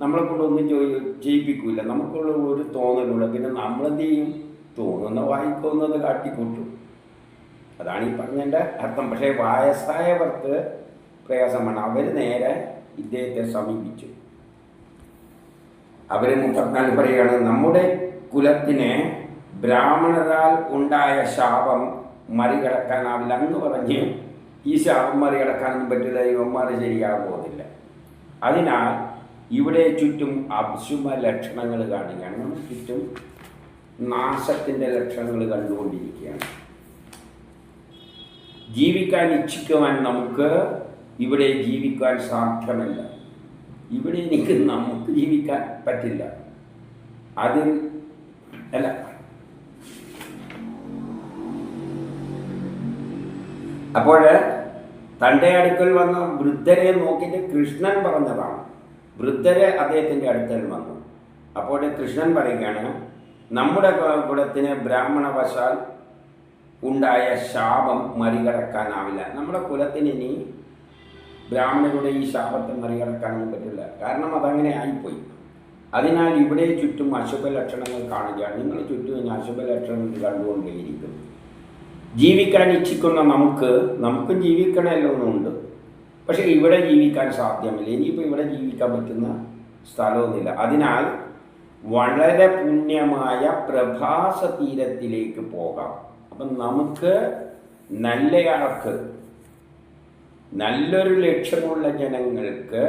നമ്മളെ കൊണ്ടൊന്നും ചെയ്യിപ്പിക്കില്ല. നമുക്കുള്ള ഒരു തോന്നലുള്ള പിന്നെ നമ്മളെന്ത് ചെയ്യും? തോന്നുന്ന വായിക്കൊന്നത് കാട്ടിക്കൂട്ടും. അതാണ് ഈ പറഞ്ഞതിൻ്റെ അർത്ഥം. പക്ഷേ വയസ്സായവർക്ക് പ്രയാസമാണ്. അവർ നേരെ ഇദ്ദേഹത്തെ സമീപിച്ചു. അവർ 34 പറയുകയാണ്, നമ്മുടെ കുലത്തിന് ബ്രാഹ്മണരാൽ ഉണ്ടായ ശാപം മറികടക്കാനാവില്ല എന്ന് പറഞ്ഞ് ഈ ശാപം മറികടക്കാനൊന്നും പറ്റില്ല, ഇവന്മാർ ശരിയാകാൻ പോകുന്നില്ല. അതിനാൽ ഇവിടെ ചുറ്റും അശുഭ ലക്ഷണങ്ങൾ കാണുകയാണ്. നമ്മുടെ ചുറ്റും നാശത്തിൻ്റെ ലക്ഷണങ്ങൾ കണ്ടുകൊണ്ടിരിക്കുകയാണ്. ജീവിക്കാൻ ഇച്ഛിക്കുവാൻ നമുക്ക് ഇവിടെ ജീവിക്കാൻ സാധ്യമല്ല. ഇവിടെ നമുക്ക് ജീവിക്കാൻ പറ്റില്ല. അതിൽ അല്ല, അപ്പോൾ തൻ്റെ അടുക്കൽ വന്ന വൃദ്ധരെ നോക്കിയിട്ട് കൃഷ്ണൻ പറഞ്ഞതാണ്. വൃദ്ധരെ അദ്ദേഹത്തിൻ്റെ അടുക്കൽ വന്നു. അപ്പോൾ കൃഷ്ണൻ പറയുകയാണ്, നമ്മുടെ കുലത്തിന് ബ്രാഹ്മണവശാൽ ഉണ്ടായ ശാപം മറികടക്കാനാവില്ല. നമ്മുടെ കുലത്തിന് ഇനി ബ്രാഹ്മണരുടെ ഈ ശാപത്തെ മറികടക്കാനൊന്നും പറ്റില്ല. കാരണം അതങ്ങനെ ആയിപ്പോയി. അതിനാൽ ഇവിടെ ചുറ്റും അശുഭ ലക്ഷണങ്ങൾ കാണുകയാണ്. നിങ്ങൾ ചുറ്റും അശുഭ ലക്ഷണങ്ങൾ കണ്ടുകൊണ്ടേയിരിക്കും. ജീവിക്കാൻ ഇച്ഛിക്കുന്ന നമുക്കും ജീവിക്കണമല്ലോ എന്നുണ്ട്. പക്ഷേ ഇവിടെ ജീവിക്കാൻ സാധ്യമല്ല. ഇനിയിപ്പോൾ ഇവിടെ ജീവിക്കാൻ പറ്റുന്ന സ്ഥലമൊന്നുമില്ല. അതിനാൽ വളരെ പുണ്യമായ പ്രഭാസ തീരത്തിലേക്ക് പോകാം. അപ്പം നമുക്ക് നല്ലയാൾക്ക്, നല്ലൊരു ലക്ഷ്യമുള്ള ജനങ്ങൾക്ക്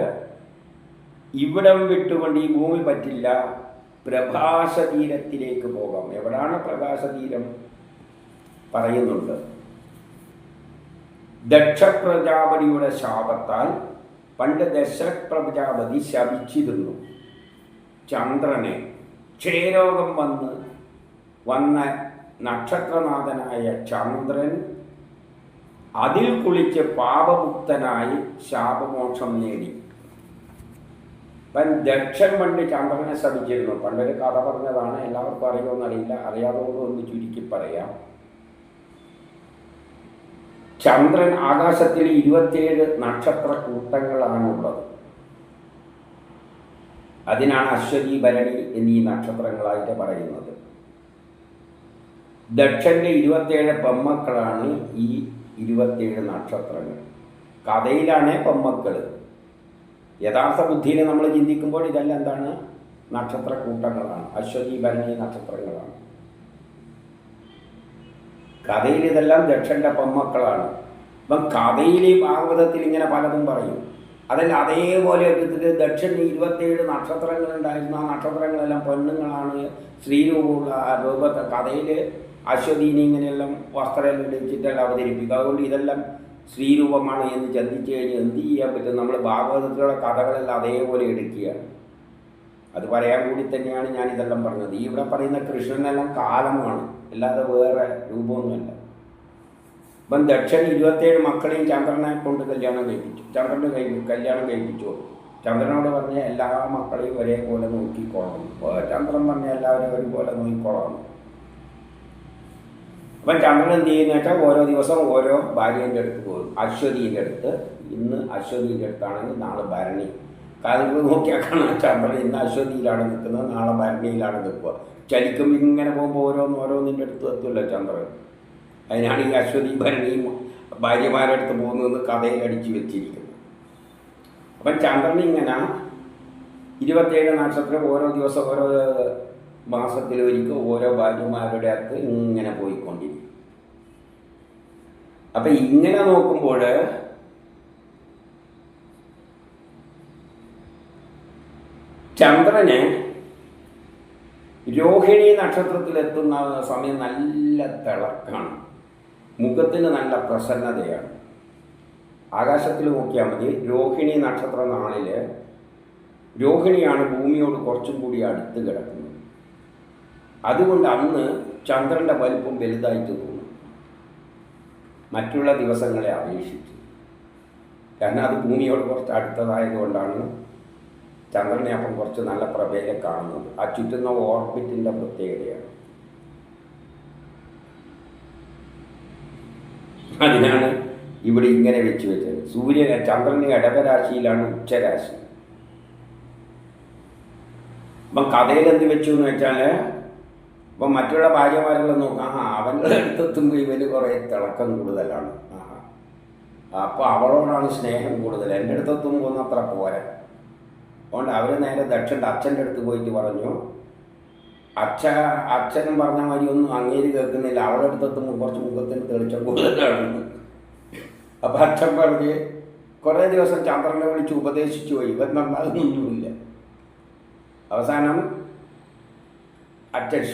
ഇവിടം വിട്ടുകൊണ്ട് ഈ ഭൂമി പറ്റില്ല, പ്രഭാസ തീരത്തിലേക്ക് പോകാം. എവിടാണ് പ്രകാശ തീരം? പറയുന്നുണ്ട്. ദക്ഷ പ്രജാപതിയുടെ ശാപത്താൽ പണ്ട് ദശരഥ പ്രജാപതി ശപിച്ചിരുന്നു ചന്ദ്രനെ. ക്ഷയരോഗം വന്ന നക്ഷത്രനാഥനായ ചന്ദ്രൻ അതിൽ കുളിച്ച് പാപമുക്തനായി ശാപമോക്ഷം നേടി. ദക്ഷൻ പണ്ട് ചന്ദ്രനെ ശപിച്ചിരുന്നു. പണ്ടൊരു കഥ പറഞ്ഞതാണ്, എല്ലാവർക്കും അറിയുമെന്നറിയില്ല, അറിയാത്തവർക്ക് ഒന്ന് ചുരുക്കി പറയാം. ചന്ദ്രൻ ആകാശത്തിൽ 27 നക്ഷത്ര കൂട്ടങ്ങളാണുള്ളത്. അതിനാണ് അശ്വതി, ഭരണി എന്നീ നക്ഷത്രങ്ങളായിട്ട് പറയുന്നത്. ദക്ഷന്റെ 27 പെമ്മക്കളാണ് ഈ 27 നക്ഷത്രങ്ങൾ. കഥയിലാണ് പെമ്മക്കൾ. യഥാർത്ഥ ബുദ്ധിയിൽ നമ്മൾ ചിന്തിക്കുമ്പോൾ ഇതെല്ലാം എന്താണ്? നക്ഷത്ര കൂട്ടങ്ങളാണ്, അശ്വതി, ഭരണി നക്ഷത്രങ്ങളാണ്. കഥയിൽ ഇതെല്ലാം ദക്ഷന്റെ പെമ്മക്കളാണ്. അപ്പം കഥയിൽ ഭാഗവതത്തിൽ ഇങ്ങനെ പലതും പറയും. അതല്ല അതേപോലെ എടുത്തിട്ട് ദക്ഷന് 27 നക്ഷത്രങ്ങളുണ്ടായിരുന്നു. ആ നക്ഷത്രങ്ങളെല്ലാം പെണ്ണുങ്ങളാണ്, സ്ത്രീരൂപമുള്ള രൂപത്തെ കഥയിൽ അശ്വതീനെ ഇങ്ങനെയെല്ലാം വസ്ത്രം ഇടിച്ചിട്ടെല്ലാം അവതരിപ്പിക്കുക. അതുകൊണ്ട് ഇതെല്ലാം സ്ത്രീരൂപമാണ് എന്ന് ചിന്തിച്ചു കഴിഞ്ഞാൽ എന്ത് ചെയ്യാൻ പറ്റും? നമ്മൾ ഭാഗവതത്തിലുള്ള കഥകളെല്ലാം അതേപോലെ എടുക്കുകയാണ്. അത് പറയാൻ കൂടി തന്നെയാണ് ഞാൻ ഇതെല്ലാം പറഞ്ഞത്. ഇവിടെ പറയുന്ന കൃഷ്ണനെല്ലാം കാലമാണ്, അല്ലാതെ വേറെ രൂപമൊന്നുമല്ല. അപ്പം ദക്ഷൻ 27 മക്കളെയും ചന്ദ്രനെ കൊണ്ട് കല്യാണം കഴിപ്പിച്ചു. കല്യാണം കഴിപ്പിച്ചു. ചന്ദ്രനോട് പറഞ്ഞ എല്ലാ മക്കളെയും ഒരേപോലെ നോക്കിക്കോളാം. ചന്ദ്രൻ പറഞ്ഞ എല്ലാവരും ഒരുപോലെ നോക്കിക്കോളാം. അപ്പം ചന്ദ്രൻ എന്ത് ചെയ്യുന്ന വെച്ചാൽ ഓരോ ദിവസം ഓരോ ഭാര്യേൻ്റെ അടുത്ത് പോകും. അശ്വതീൻ്റെ അടുത്ത്, ഇന്ന് അശ്വതീൻ്റെ അടുത്താണെങ്കിൽ നാളെ ഭരണി. കാരണം നോക്കിയാൽ കാണാം ചന്ദ്രൻ ഇന്ന് അശ്വതിയിലാണ് നിൽക്കുന്നത്, നാളെ ഭരണിയിലാണ് നിൽക്കുക. ചലിക്കും ഇങ്ങനെ പോകുമ്പോൾ ഓരോന്നിൻ്റെ അടുത്ത് എത്തില്ല ചന്ദ്രൻ. അതിനാണ് ഈ അശ്വതി ഭരണിയും ഭാര്യമാരുടെ അടുത്ത് പോകുന്നതെന്ന് കഥയിൽ അടിച്ചു വെച്ചിരിക്കുന്നത്. അപ്പം ചന്ദ്രൻ ഇങ്ങനെ 27 നക്ഷത്രം ഓരോ ദിവസം ഓരോ മാസത്തിലൊരിക്കൽ ഓരോ ഭാര്യമാരുടെ അടുത്ത് ഇങ്ങനെ പോയിക്കൊണ്ടിരിക്കും. അപ്പം ഇങ്ങനെ നോക്കുമ്പോൾ ചന്ദ്രന് രോഹിണി നക്ഷത്രത്തിലെത്തുന്ന സമയം നല്ല തിളക്കാണ്, മുഖത്തിന് നല്ല പ്രസന്നതയാണ്. ആകാശത്തിൽ നോക്കിയാൽ മതി. രോഹിണി നക്ഷത്ര നാളിൽ രോഹിണിയാണ് ഭൂമിയോട് കുറച്ചും കൂടി അടുത്ത് കിടക്കുന്നത്. അതുകൊണ്ട് അന്ന് ചന്ദ്രൻ്റെ വലിപ്പം വലുതായിട്ട് തോന്നും മറ്റുള്ള ദിവസങ്ങളെ അപേക്ഷിച്ച്. കാരണം അത് ഭൂമിയോട് കുറച്ച് അടുത്തതായതുകൊണ്ടാണ് ചന്ദ്രനെ അപ്പം കുറച്ച് നല്ല പ്രഭയിൽ കാണുന്നത്. ആ ചുറ്റുന്ന ഓർബിറ്റിൻ്റെ പ്രത്യേകതയാണ്. അതിനാണ് ഇവിടെ ഇങ്ങനെ വെച്ച് വെച്ചത്. ചന്ദ്രന് ഇടവരാശിയിലാണ് ഉച്ചരാശി. അപ്പം കഥയിൽ എന്ത് വെച്ചു എന്ന് വെച്ചാൽ, ഇപ്പം മറ്റുള്ള ഭാര്യമാരെല്ലാം നോക്കാം, അവൻ്റെ അടുത്തെത്തുമ്പോൾ ഇവന് കുറേ തിളക്കം കൂടുതലാണ്, അപ്പോൾ അവളോടാണ് സ്നേഹം കൂടുതൽ, എൻ്റെ അടുത്തെത്തുമ്പോൾ ഒന്നും അത്ര പോരാ. അതുകൊണ്ട് അവർ നേരെ ദക്ഷൻ്റെ അച്ഛൻ്റെ അടുത്ത് പോയിട്ട് പറഞ്ഞു, അച്ഛനും പറഞ്ഞ മാതിരി ഒന്നും അങ്ങേര് കേൾക്കുന്നില്ല, അവളുടെ അടുത്തെത്തുമ്പോൾ കുറച്ച് മുഖത്തിന് തെളിച്ചം കൂടുതലാണെന്ന്. അപ്പം അച്ഛൻ പറഞ്ഞ് കുറേ ദിവസം ചന്ദ്രനെ വിളിച്ച് ഉപദേശിച്ചു പോയി, ഇവൻ നന്നാകുന്നൊന്നുമില്ല. അവസാനം അച്ഛൻ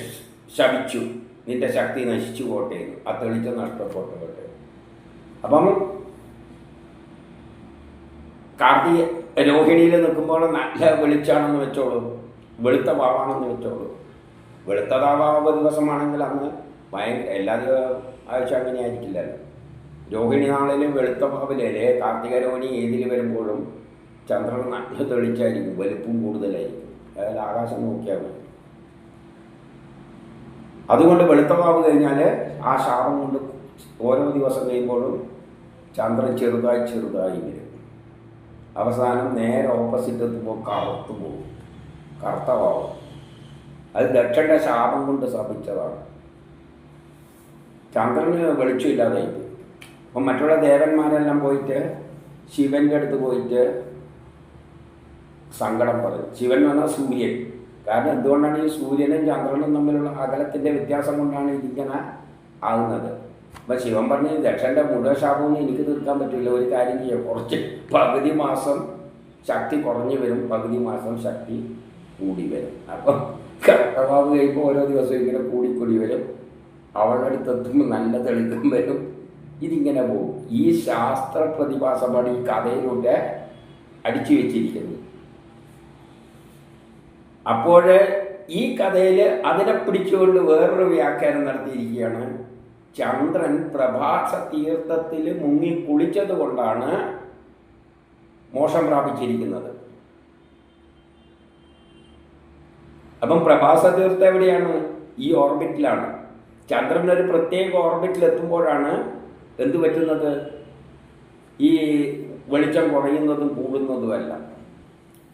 ശപിച്ചു, നിന്റെ ശക്തി നശിച്ചു പോട്ടെ, ആ തെളിച്ചം നഷ്ടപ്പെട്ടോട്ടെ. അപ്പം രോഹിണിയിൽ നിൽക്കുമ്പോൾ നല്ല വെളിച്ചാണെന്ന് വെച്ചോളൂ, വെളുത്ത വാവാണെന്ന് വെച്ചോളൂ. വെളുത്തതാവാവ് ദിവസമാണെങ്കിൽ അന്ന് എല്ലാ ആഴ്ച അങ്ങനെ ആയിരിക്കില്ലല്ലോ. രോഹിണി നാളിൽ വെളുത്ത വാവിലല്ലേ കാർത്തിക രോഹിണി ഏതിൽ വരുമ്പോഴും ചന്ദ്രൻ നല്ല തെളിച്ചായിരിക്കും, വലുപ്പം കൂടുതലായിരിക്കും. അതായത് ആകാശം നോക്കിയാൽ മതി. അതുകൊണ്ട് വെളുത്ത വാവ് കഴിഞ്ഞാൽ ആ ശാപം കൊണ്ട് ഓരോ ദിവസം കഴിയുമ്പോഴും ചന്ദ്രൻ ചെറുതായി വരും. അവസാനം നേരെ ഓപ്പോസിറ്റ് എത്തുമ്പോൾ കറുത്തു പോകും, കറുത്ത വാവ്. അത് ദക്ഷൻ്റെ ശാപം കൊണ്ട് ശപിച്ചതാണ്. ചന്ദ്രന് വെളിച്ചമില്ലാതായി. അപ്പം മറ്റുള്ള ദേവന്മാരെല്ലാം പോയിട്ട് ശിവൻ്റെ അടുത്ത് പോയിട്ട് സങ്കടം പറയും. ശിവൻ എന്ന് പറഞ്ഞാൽ സൂര്യൻ, കാരണം എന്തുകൊണ്ടാണ് ഈ സൂര്യനും ചന്ദ്രനും തമ്മിലുള്ള അകലത്തിൻ്റെ വ്യത്യാസം കൊണ്ടാണ് ഇതിങ്ങനെ ആകുന്നത്. അപ്പം ശിവൻ പറഞ്ഞ് ദക്ഷൻ്റെ മുഴുവൻ ശാപമൊന്നും എനിക്ക് തീർക്കാൻ പറ്റില്ല, ഒരു കാര്യം ചെയ്യാം, കുറച്ച് പകുതി മാസം ശക്തി കുറഞ്ഞു വരും, പകുതി മാസം ശക്തി കൂടി വരും. അപ്പം കർത്തവാവ് കഴിയുമ്പോൾ ഓരോ ദിവസവും ഇങ്ങനെ കൂടിക്കൂടി വരും, അവളുടെ അടുത്തെത്തുമ്പോൾ നല്ല തെളിക്കം വരും. ഇതിങ്ങനെ പോകും. ഈ ശാസ്ത്ര പ്രതിഭാസമാണ് ഈ കഥയിലൂടെ അടിച്ചു വെച്ചിരിക്കുന്നത്. അപ്പോൾ ഈ കഥയിൽ അതിനെ പിടിച്ചുകൊണ്ട് വേറൊരു വ്യാഖ്യാനം നടത്തിയിരിക്കുകയാണ്. ചന്ദ്രൻ പ്രഭാസ തീർത്ഥത്തിൽ മുങ്ങി കുളിച്ചത് കൊണ്ടാണ് മോക്ഷം പ്രാപിച്ചിരിക്കുന്നത്. അപ്പം പ്രഭാസ തീർത്ഥം എവിടെയാണ്? ഈ ഓർബിറ്റിലാണ്. ചന്ദ്രൻ ഒരു പ്രത്യേക ഓർബിറ്റിൽ എത്തുമ്പോഴാണ് എന്തു പറ്റുന്നത്? ഈ വെളിച്ചം കുറയുന്നതും കൂടുന്നതുമല്ല.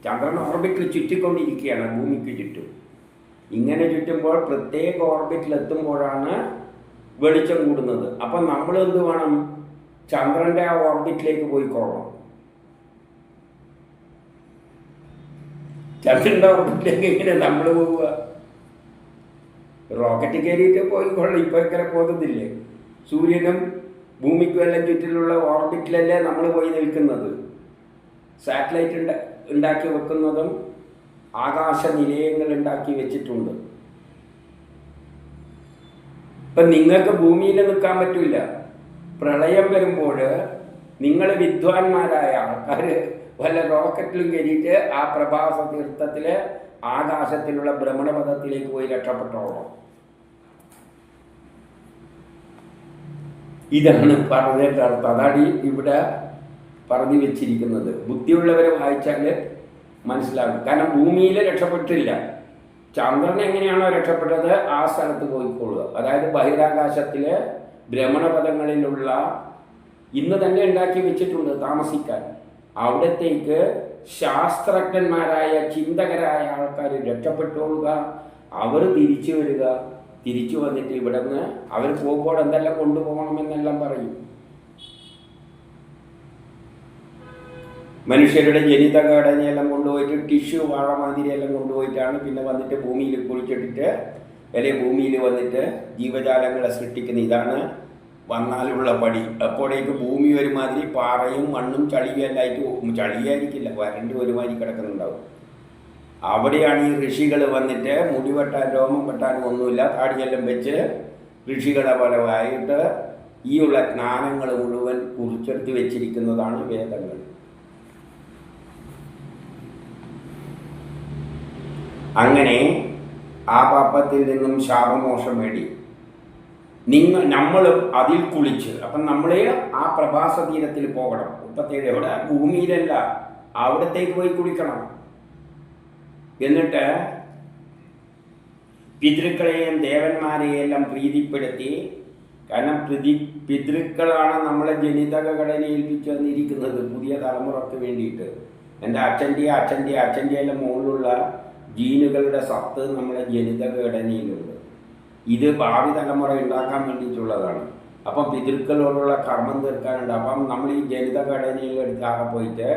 ചന്ദ്രൻ ഓർബിറ്റിൽ ചുറ്റിക്കൊണ്ടിരിക്കുകയാണ് ഭൂമിക്ക് ചുറ്റും. ഇങ്ങനെ ചുറ്റുമ്പോൾ പ്രത്യേക ഓർബിറ്റിൽ എത്തുമ്പോഴാണ് വെളിച്ചം കൂടുന്നത്. അപ്പം നമ്മൾ എന്ത് വേണം? ചന്ദ്രൻ്റെ ആ ഓർബിറ്റിലേക്ക് പോയിക്കോളണം. ചന്ദ്രൻ്റെ ഓർബിറ്റിലേക്ക് എങ്ങനെ നമ്മൾ പോവുക? റോക്കറ്റ് കയറിയിട്ട് പോയിക്കൊള്ളണം. ഇപ്പോൾ ഇങ്ങനെ പോകുന്നില്ലേ? സൂര്യനും ഭൂമിക്കും എല്ലാം ചുറ്റിലുള്ള ഓർബിറ്റിലല്ലേ നമ്മൾ പോയി നിൽക്കുന്നത്. സാറ്റലൈറ്റ് ഉണ്ടാക്കി വെക്കുന്നതും ആകാശ നിലയങ്ങൾ ഉണ്ടാക്കി വെച്ചിട്ടുണ്ട്. ഇപ്പം നിങ്ങൾക്ക് ഭൂമിയിൽ നിൽക്കാൻ പറ്റില്ല. പ്രളയം വരുമ്പോൾ നിങ്ങൾ വിദ്വാൻമാരായ ആൾക്കാർ വല്ല റോക്കറ്റിലും കയറിയിട്ട് ആ പ്രഭാസ തീർത്ഥത്തിൽ ആകാശത്തിലുള്ള ഭ്രമണപഥത്തിലേക്ക് പോയി രക്ഷപ്പെട്ടോളാം. ഇതാണ് പറഞ്ഞതിൻ്റെ അർത്ഥം. അതാണ് ഇവിടെ പറഞ്ഞു വെച്ചിരിക്കുന്നത്. ബുദ്ധിയുള്ളവരെ വായിച്ചാൽ മനസ്സിലാകും. കാരണം ഭൂമിയിൽ രക്ഷപ്പെട്ടില്ല. ചന്ദ്രൻ എങ്ങനെയാണോ രക്ഷപ്പെട്ടത് ആ സ്ഥലത്ത് പോയിക്കൊള്ളുക. അതായത് ബഹിരാകാശത്തിലെ ഭ്രമണപഥങ്ങളിലുള്ള ഇന്ന് തന്നെ ഉണ്ടാക്കി വെച്ചിട്ടുണ്ട് താമസിക്കാൻ. അവിടത്തേക്ക് ശാസ്ത്രജ്ഞന്മാരായ ചിന്തകരായ ആൾക്കാർ രക്ഷപ്പെട്ടുകൊള്ളുക. അവർ തിരിച്ചു വരിക. തിരിച്ചു വന്നിട്ട് ഇവിടെ നിന്ന് അവർ പോകുമ്പോൾ എന്തെല്ലാം കൊണ്ടുപോകണമെന്നെല്ലാം പറയും. മനുഷ്യരുടെ ജനിതഘടനയെല്ലാം കൊണ്ടുപോയിട്ട് ടിഷ്യൂ വാഴ മാതിരിയെല്ലാം കൊണ്ടുപോയിട്ടാണ് പിന്നെ വന്നിട്ട് ഭൂമിയിൽ കുഴിച്ചിട്ടിട്ട് അല്ലെങ്കിൽ ഭൂമിയിൽ വന്നിട്ട് ജീവജാലങ്ങളെ സൃഷ്ടിക്കുന്നത്. ഇതാണ് വന്നാലുള്ള പടി. അപ്പോഴേക്ക് ഭൂമി ഒരുമാതിരി പാറയും മണ്ണും ചളിയും എല്ലാം ആയിട്ട്, ചളിയായിരിക്കില്ല, വരണ്ട് ഒരുമാതിരി കിടക്കുന്നുണ്ടാവും. അവിടെയാണ് ഈ ഋഷികൾ വന്നിട്ട് മുടി വെട്ടാൻ രോമം വെട്ടാനും ഒന്നുമില്ല, താടിയെല്ലാം വെച്ച് ഋഷികളെ പലവായിട്ട് ഈ ഉള്ള ജ്ഞാനങ്ങൾ മുഴുവൻ കുറിച്ചെടുത്ത് വെച്ചിരിക്കുന്നതാണ് വേദങ്ങൾ. അങ്ങനെ ആ പാപത്തിൽ നിന്നും ശാപമോക്ഷം നേടി നമ്മളും അതിൽ കുളിച്ച്. അപ്പം നമ്മളെ ആ പ്രഭാസ തീരത്തിൽ പോകണം. 37 എവിടെ? ഭൂമിയിലല്ല, അവിടത്തേക്ക് പോയി കുളിക്കണം. എന്നിട്ട് പിതൃക്കളെയും ദേവന്മാരെയും എല്ലാം പ്രീതിപ്പെടുത്തി. കാരണം പിതൃക്കളാണ് നമ്മളെ ജനിതക ഘടന ഏൽപ്പിച്ചു തന്നിരിക്കുന്നത് പുതിയ തലമുറക്ക് വേണ്ടിയിട്ട്. എൻ്റെ അച്ഛൻ്റെ എല്ലാം മുകളിലുള്ള ജീനുകളുടെ സത്ത് നമ്മളെ ജനിതക ഘടനയിലുണ്ട്. ഇത് ഭാവി തലമുറ ഉണ്ടാക്കാൻ വേണ്ടിയിട്ടുള്ളതാണ്. അപ്പം പിതൃക്കളോടുള്ള കർമ്മം തീർക്കാനുണ്ട്. അപ്പം നമ്മൾ ഈ ജനിതക ഘടനയിൽ എടുക്കാതെ പോയിട്ട്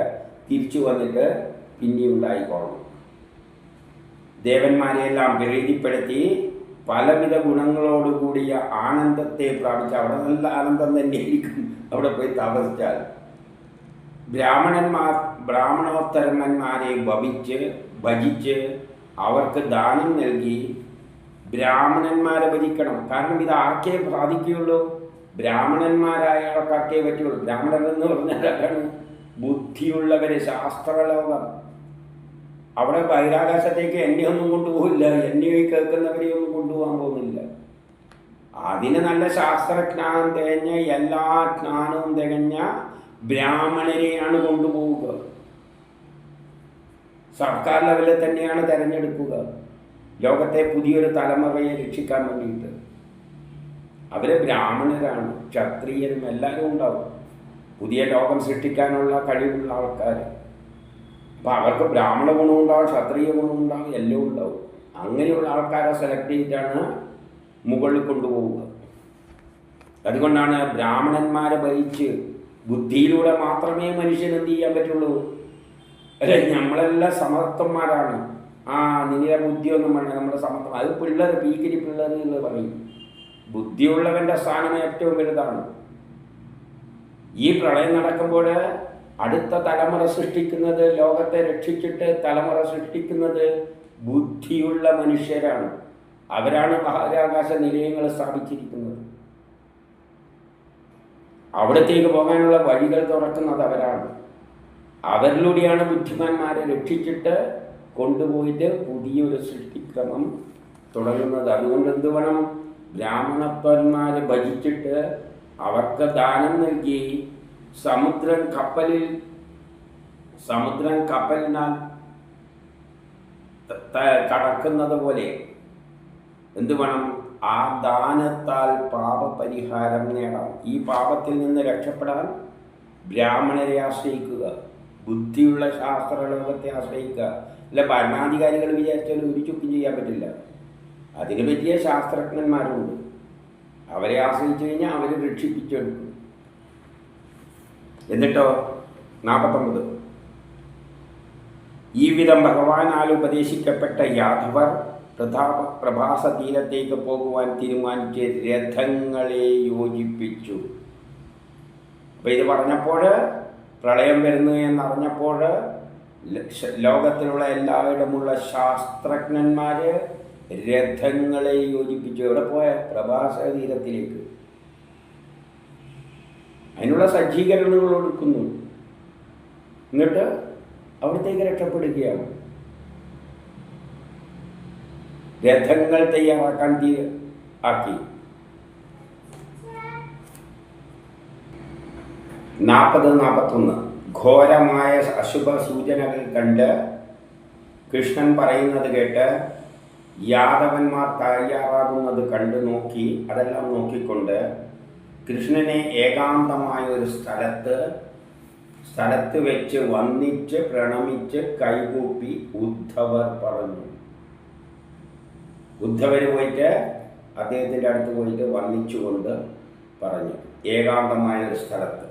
തിരിച്ചു വന്നിട്ട് പിന്നെ ഉണ്ടായിക്കോളണം. ദേവന്മാരെയെല്ലാം പ്രീതിപ്പെടുത്തി പലവിധ ഗുണങ്ങളോടുകൂടിയ ആനന്ദത്തെ പ്രാപിച്ച്, അവിടെ നല്ല ആനന്ദം തന്നെയായിരിക്കും അവിടെ പോയി തപസ്സിച്ചാൽ. ബ്രാഹ്മണോത്തരന്മാരെ ഭജിച്ച് അവർക്ക് ദാനം നൽകി ബ്രാഹ്മണന്മാരെ ഭജിക്കണം. കാരണം ഇത് ആർക്കേ ബാധിക്കുകയുള്ളൂ? ബ്രാഹ്മണന്മാരായ ആൾക്കാർക്കേ പറ്റുള്ളൂ. ബ്രാഹ്മണർ എന്ന് പറഞ്ഞാൽ ആരാണ്? ബുദ്ധിയുള്ളവര്, ശാസ്ത്രലോകം. അവിടെ ബഹിരാകാശത്തേക്ക് എന്നെയൊന്നും കൊണ്ടുപോകില്ല, എന്നെ കേൾക്കുന്നവരെയൊന്നും കൊണ്ടുപോകാൻ പോകുന്നില്ല. അതിന് നല്ല ശാസ്ത്രജ്ഞാനം തികഞ്ഞ, എല്ലാ ജ്ഞാനവും തികഞ്ഞ ബ്രാഹ്മണരെയാണ് കൊണ്ടുപോവുക. സർക്കാർ ലെവലിൽ തന്നെയാണ് തിരഞ്ഞെടുക്കുക ലോകത്തെ പുതിയൊരു തലമുറയെ രക്ഷിക്കാൻ വേണ്ടിയിട്ട്. അവർ ബ്രാഹ്മണരാണ്, ക്ഷത്രിയരും എല്ലാവരും ഉണ്ടാവും. പുതിയ ലോകം സൃഷ്ടിക്കാനുള്ള കഴിവുള്ള ആൾക്കാർ. അപ്പം അവർക്ക് ബ്രാഹ്മണ ഗുണമുണ്ടാവും, ക്ഷത്രിയ ഗുണമുണ്ടാവും, എല്ലാം ഉണ്ടാവും. അങ്ങനെയുള്ള ആൾക്കാരെ സെലക്ട് ചെയ്തിട്ടാണ് മുകളിൽ കൊണ്ടുപോവുക. അതുകൊണ്ടാണ് ബ്രാഹ്മണന്മാരെ ഭരിച്ച് ബുദ്ധിയിലൂടെ മാത്രമേ മനുഷ്യന് എന്ത് ചെയ്യാൻ പറ്റുള്ളൂ. അല്ലെ, നമ്മളെല്ലാം സമർത്ഥന്മാരാണ്. ആ നിന്റെ ബുദ്ധിയൊന്നും വേണ്ട, നമ്മുടെ സമത്വം. അത് പിള്ളേർ പീക്കിരി പിള്ളേർ എന്ന് പറയും. ബുദ്ധിയുള്ളവൻ്റെ സ്ഥാനം ഏറ്റവും വലുതാണ്. ഈ പ്രളയം നടക്കുമ്പോൾ അടുത്ത തലമുറ സൃഷ്ടിക്കുന്നത്, ലോകത്തെ രക്ഷിച്ചിട്ട് തലമുറ സൃഷ്ടിക്കുന്നത് ബുദ്ധിയുള്ള മനുഷ്യരാണ്. അവരാണ് ബഹിരാകാശ നിലയങ്ങൾ സ്ഥാപിച്ചിരിക്കുന്നത്. അവിടത്തേക്ക് പോകാനുള്ള വഴികൾ തുറക്കുന്നത് അവരാണ്. അവരിലൂടെയാണ് ബുദ്ധിമാന്മാരെ രക്ഷിച്ചിട്ട് കൊണ്ടുപോയിട്ട് പുതിയൊരു സൃഷ്ടിക്രമം തുടങ്ങുന്നത്. അതുകൊണ്ട് എന്ത് വേണം? ബ്രാഹ്മണത്വന്മാരെ ഭജിച്ചിട്ട് അവർക്ക് ദാനം നൽകി സമുദ്രം കപ്പലിനാൽ കടക്കുന്നത് പോലെ എന്ത് വേണം? ആ ദാനത്താൽ പാപപരിഹാരം നേടാം. ഈ പാപത്തിൽ നിന്ന് രക്ഷപ്പെടാൻ ബ്രാഹ്മണരെ ആശ്രയിക്കുക, ബുദ്ധിയുള്ള ശാസ്ത്രലോകത്തെ ആശ്രയിക്കുക. അല്ല ഭരണാധികാരികൾ വിചാരിച്ചാൽ ഒരു ചുക്കും ചെയ്യാൻ പറ്റില്ല. അതിന് പറ്റിയ ശാസ്ത്രജ്ഞന്മാരുണ്ട്. അവരെ ആശ്രയിച്ചു കഴിഞ്ഞാൽ അവർ രക്ഷിപ്പിച്ചെടുക്കും. എന്നിട്ടോ 49 ഈ വിധം ഭഗവാനാൽ ഉപദേശിക്കപ്പെട്ട യാദവർ പ്രഭാസ തീരത്തേക്ക് പോകുവാൻ തീരുമാനിച്ച് രഥങ്ങളെ യോജിപ്പിച്ചു. അപ്പം ഇത് പറഞ്ഞപ്പോൾ, പ്രളയം വരുന്നു എന്നറിഞ്ഞപ്പോൾ ലോകത്തിലുള്ള എല്ലായിടമുള്ള ശാസ്ത്രജ്ഞന്മാർ രഥങ്ങളെ യോജിപ്പിച്ചു. എവിടെ പോയ? പ്രഭാസ തീരത്തിലേക്ക്. അതിനുള്ള സജ്ജീകരണങ്ങൾ കൊടുക്കുന്നു. എന്നിട്ട് അവിടത്തേക്ക് രക്ഷപ്പെടുകയാണ്. രഥങ്ങൾ തയ്യാറാക്കാൻ ആക്കി. 40-41 ഘോരമായ അശുഭ സൂചനകൾ കണ്ട് കൃഷ്ണൻ പറയുന്നത് കേട്ട് യാദവന്മാർ തയ്യാറാകുന്നത് കണ്ടു നോക്കി, അതെല്ലാം നോക്കിക്കൊണ്ട് കൃഷ്ണനെ ഏകാന്തമായ ഒരു സ്ഥലത്ത് വെച്ച് വന്ദിച്ച് പ്രണമിച്ച് കൈകൂപ്പി ഉദ്ധവർ പറഞ്ഞു. ഉദ്ധവർ പോയിട്ട് അദ്ദേഹത്തിൻ്റെ അടുത്ത് പോയിട്ട് വന്ദിച്ചുകൊണ്ട് പറഞ്ഞു, ഏകാന്തമായ ഒരു സ്ഥലത്ത്.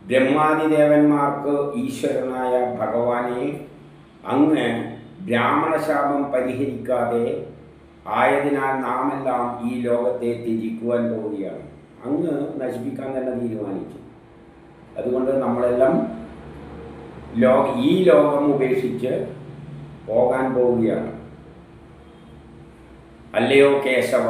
ബ്രഹ്മാദിദേവന്മാർക്ക് ഈശ്വരനായ ഭഗവാനെ, അങ്ങ് ബ്രാഹ്മണശാപം പരിഹരിക്കാതെ ആയതിനാൽ നാമെല്ലാം ഈ ലോകത്തെ ത്യജിക്കുവാൻ പോവുകയാണ്. അങ്ങ് നശിപ്പിക്കാൻ തന്നെ തീരുമാനിച്ചു. അതുകൊണ്ട് നമ്മളെല്ലാം ഈ ലോകം ഉപേക്ഷിച്ച് പോകാൻ പോവുകയാണ്. അല്ലയോ കേശവ,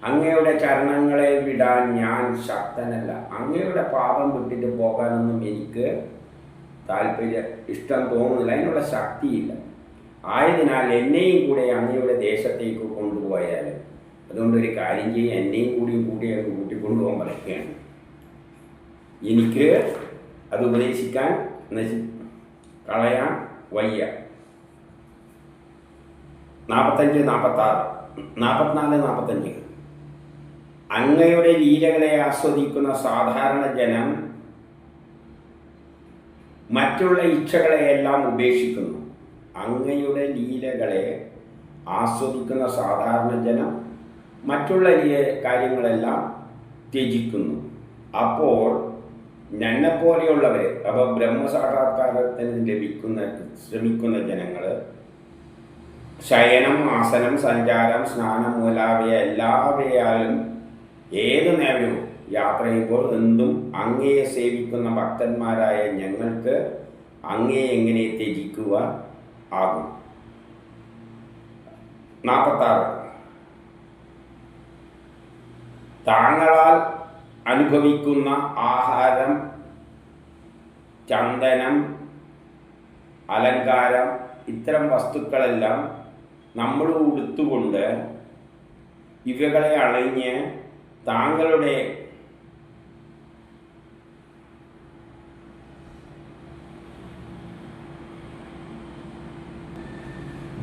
അങ്ങയുടെ ചരണങ്ങളെ വിടാൻ ഞാൻ ശക്തനല്ല. അങ്ങയുടെ പാദം വിട്ടിട്ട് പോകാനൊന്നും എനിക്ക് ഇഷ്ടം തോന്നുന്നില്ല, അതിനുള്ള ശക്തിയില്ല. ആയതിനാൽ എന്നെയും കൂടെ അങ്ങയുടെ ദേശത്തേക്ക് കൊണ്ടുപോയാൽ, അതുകൊണ്ടൊരു കാര്യം ചെയ്യും, എന്നെയും കൂടി അങ്ങ് കൂട്ടിക്കൊണ്ടുപോകാൻ പറയുകയാണ്. എനിക്ക് അത് ഉപദേശിക്കാൻ കളയാൻ വയ്യ. 45, 46, 44, 45 അങ്ങയുടെ ലീലകളെ ആസ്വദിക്കുന്ന സാധാരണ ജനം മറ്റുള്ള ഇച്ഛകളെയെല്ലാം ഉപേക്ഷിക്കുന്നു. അങ്ങയുടെ ലീലകളെ ആസ്വദിക്കുന്ന സാധാരണ ജനം മറ്റുള്ള കാര്യങ്ങളെല്ലാം ത്യജിക്കുന്നു. അപ്പോൾ എന്നെപ്പോലെയുള്ളവർ, അപ്പോൾ ബ്രഹ്മസാക്ഷാത്കാരത്തിന് ശ്രമിക്കുന്ന ജനങ്ങൾ ശയനം, ആസനം, സഞ്ചാരം, സ്നാനം മുതലായ എല്ലാവയാലും ഏതു നേരവും യാത്ര ചെയ്യുമ്പോൾ എന്തും അങ്ങയെ സേവിക്കുന്ന ഭക്തന്മാരായ ഞങ്ങൾക്ക് അങ്ങയെ എങ്ങനെ ത്യജിക്കുക ആകും. 46 താങ്കളാൽ അനുഭവിക്കുന്ന ആഹാരം, ചന്ദനം, അലങ്കാരം, ഇത്തരം വസ്തുക്കളെല്ലാം നമ്മൾ ഉടുത്തുകൊണ്ട് ഇവകളെ അണിഞ്ഞ് താങ്കളുടെ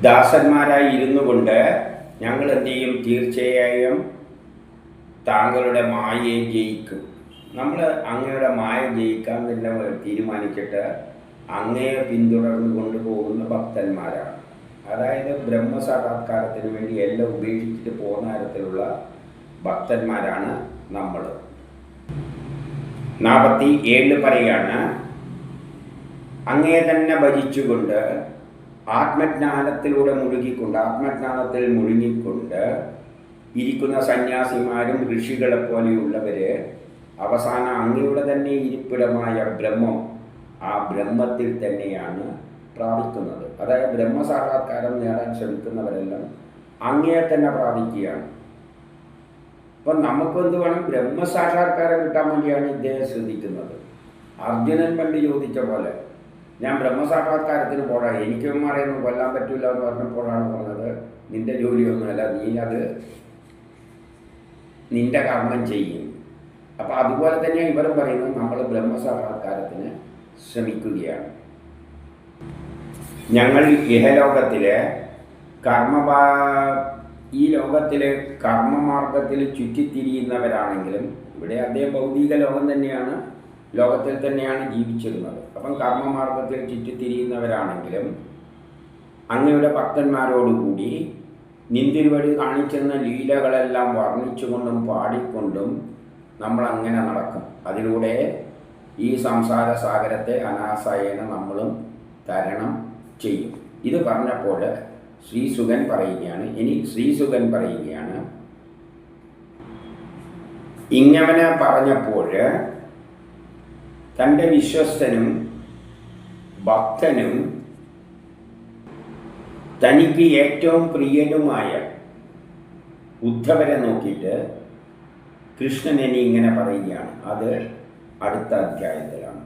ദാസന്മാരായി ഇരുന്നു കൊണ്ട് ഞങ്ങൾ എന്ത് ചെയ്യും? തീർച്ചയായും താങ്കളുടെ മായയെ ജയിക്കും. നമ്മൾ അങ്ങയുടെ മായ ജയിക്കാൻ തന്നെ തീരുമാനിച്ചിട്ട് അങ്ങയെ പിന്തുടർന്ന് കൊണ്ടുപോകുന്ന ഭക്തന്മാരാണ്. അതായത് ബ്രഹ്മസാക്ഷാത്കാരത്തിന് വേണ്ടി എല്ലാം ഉപേക്ഷിച്ചിട്ട് പോകുന്ന തരത്തിലുള്ള ഭക്തന്മാരാണ് നമ്മൾ. 47 പറയാണ്, അങ്ങയെ തന്നെ ഭജിച്ചുകൊണ്ട് ആത്മജ്ഞാനത്തിലൂടെ ആത്മജ്ഞാനത്തിൽ മുഴുകിക്കൊണ്ട് ഇരിക്കുന്ന സന്യാസിമാരും ഋഷികളെ പോലെയുള്ളവർ അവസാനം അങ്ങയുടെ തന്നെ ഇരിപ്പിടമായ ബ്രഹ്മം, ആ ബ്രഹ്മത്തിൽ തന്നെയാണ് പ്രാപിക്കുന്നത്. അതായത് ബ്രഹ്മസാക്ഷാത്കാരം നേടാൻ ശ്രമിക്കുന്നവരെല്ലാം അങ്ങയെ തന്നെ പ്രാപിക്കുകയാണ്. അപ്പം നമുക്കെന്ത് വേണം? ബ്രഹ്മസാക്ഷാത്കാരം കിട്ടാൻ വേണ്ടിയാണ് ഇദ്ദേഹം ശ്രദ്ധിക്കുന്നത്. അർജുനൻ പണ്ട് ചോദിച്ച പോലെ, ഞാൻ ബ്രഹ്മസാക്ഷാത്കാരത്തിന് പോടാ, എനിക്കൊന്നും കൊല്ലാൻ പറ്റില്ല എന്ന് പറഞ്ഞപ്പോഴാണ് പറഞ്ഞത്, നിന്റെ ജോലിയൊന്നുമല്ല, നീ അത് നിന്റെ കർമ്മം ചെയ്യും. അപ്പം അതുപോലെ തന്നെയാണ് ഇവരും പറയുന്നത്, നമ്മൾ ബ്രഹ്മസാക്ഷാത്കാരത്തിന് ശ്രമിക്കുകയാണ്. ഞങ്ങൾ ഇഹലോകത്തിലെ ഈ ലോകത്തിലെ കർമ്മമാർഗത്തിൽ ചുറ്റിത്തിരിയുന്നവരാണെങ്കിലും, ഇവിടെ അദ്ദേഹം ഭൗതിക ലോകത്തിൽ തന്നെയാണ് ജീവിച്ചിരുന്നത്. അപ്പം കർമ്മമാർഗത്തിൽ ചുറ്റിത്തിരിയുന്നവരാണെങ്കിലും അങ്ങയുടെ ഭക്തന്മാരോടുകൂടി നിന്തിരുവടി കാണിച്ചെന്ന ലീലകളെല്ലാം വർണ്ണിച്ചുകൊണ്ടും പാടിക്കൊണ്ടും നമ്മൾ അങ്ങനെ നടക്കും. അതിലൂടെ ഈ സംസാര സാഗരത്തെ അനാസായേന നമ്മളും തരണം ചെയ്യും. ഇത് പറഞ്ഞപ്പോൾ ശ്രീസുകൻ പറയുകയാണ്, ഇങ്ങനെ പറഞ്ഞപ്പോൾ തൻ്റെ വിശ്വസ്തനും ഭക്തനും തനിക്ക് ഏറ്റവും പ്രിയനുമായ ഉദ്ധവരെ നോക്കിയിട്ട് കൃഷ്ണൻ ഇനി ഇങ്ങനെ പറയുകയാണ്. അത് അടുത്ത അധ്യായത്തിലാണ്.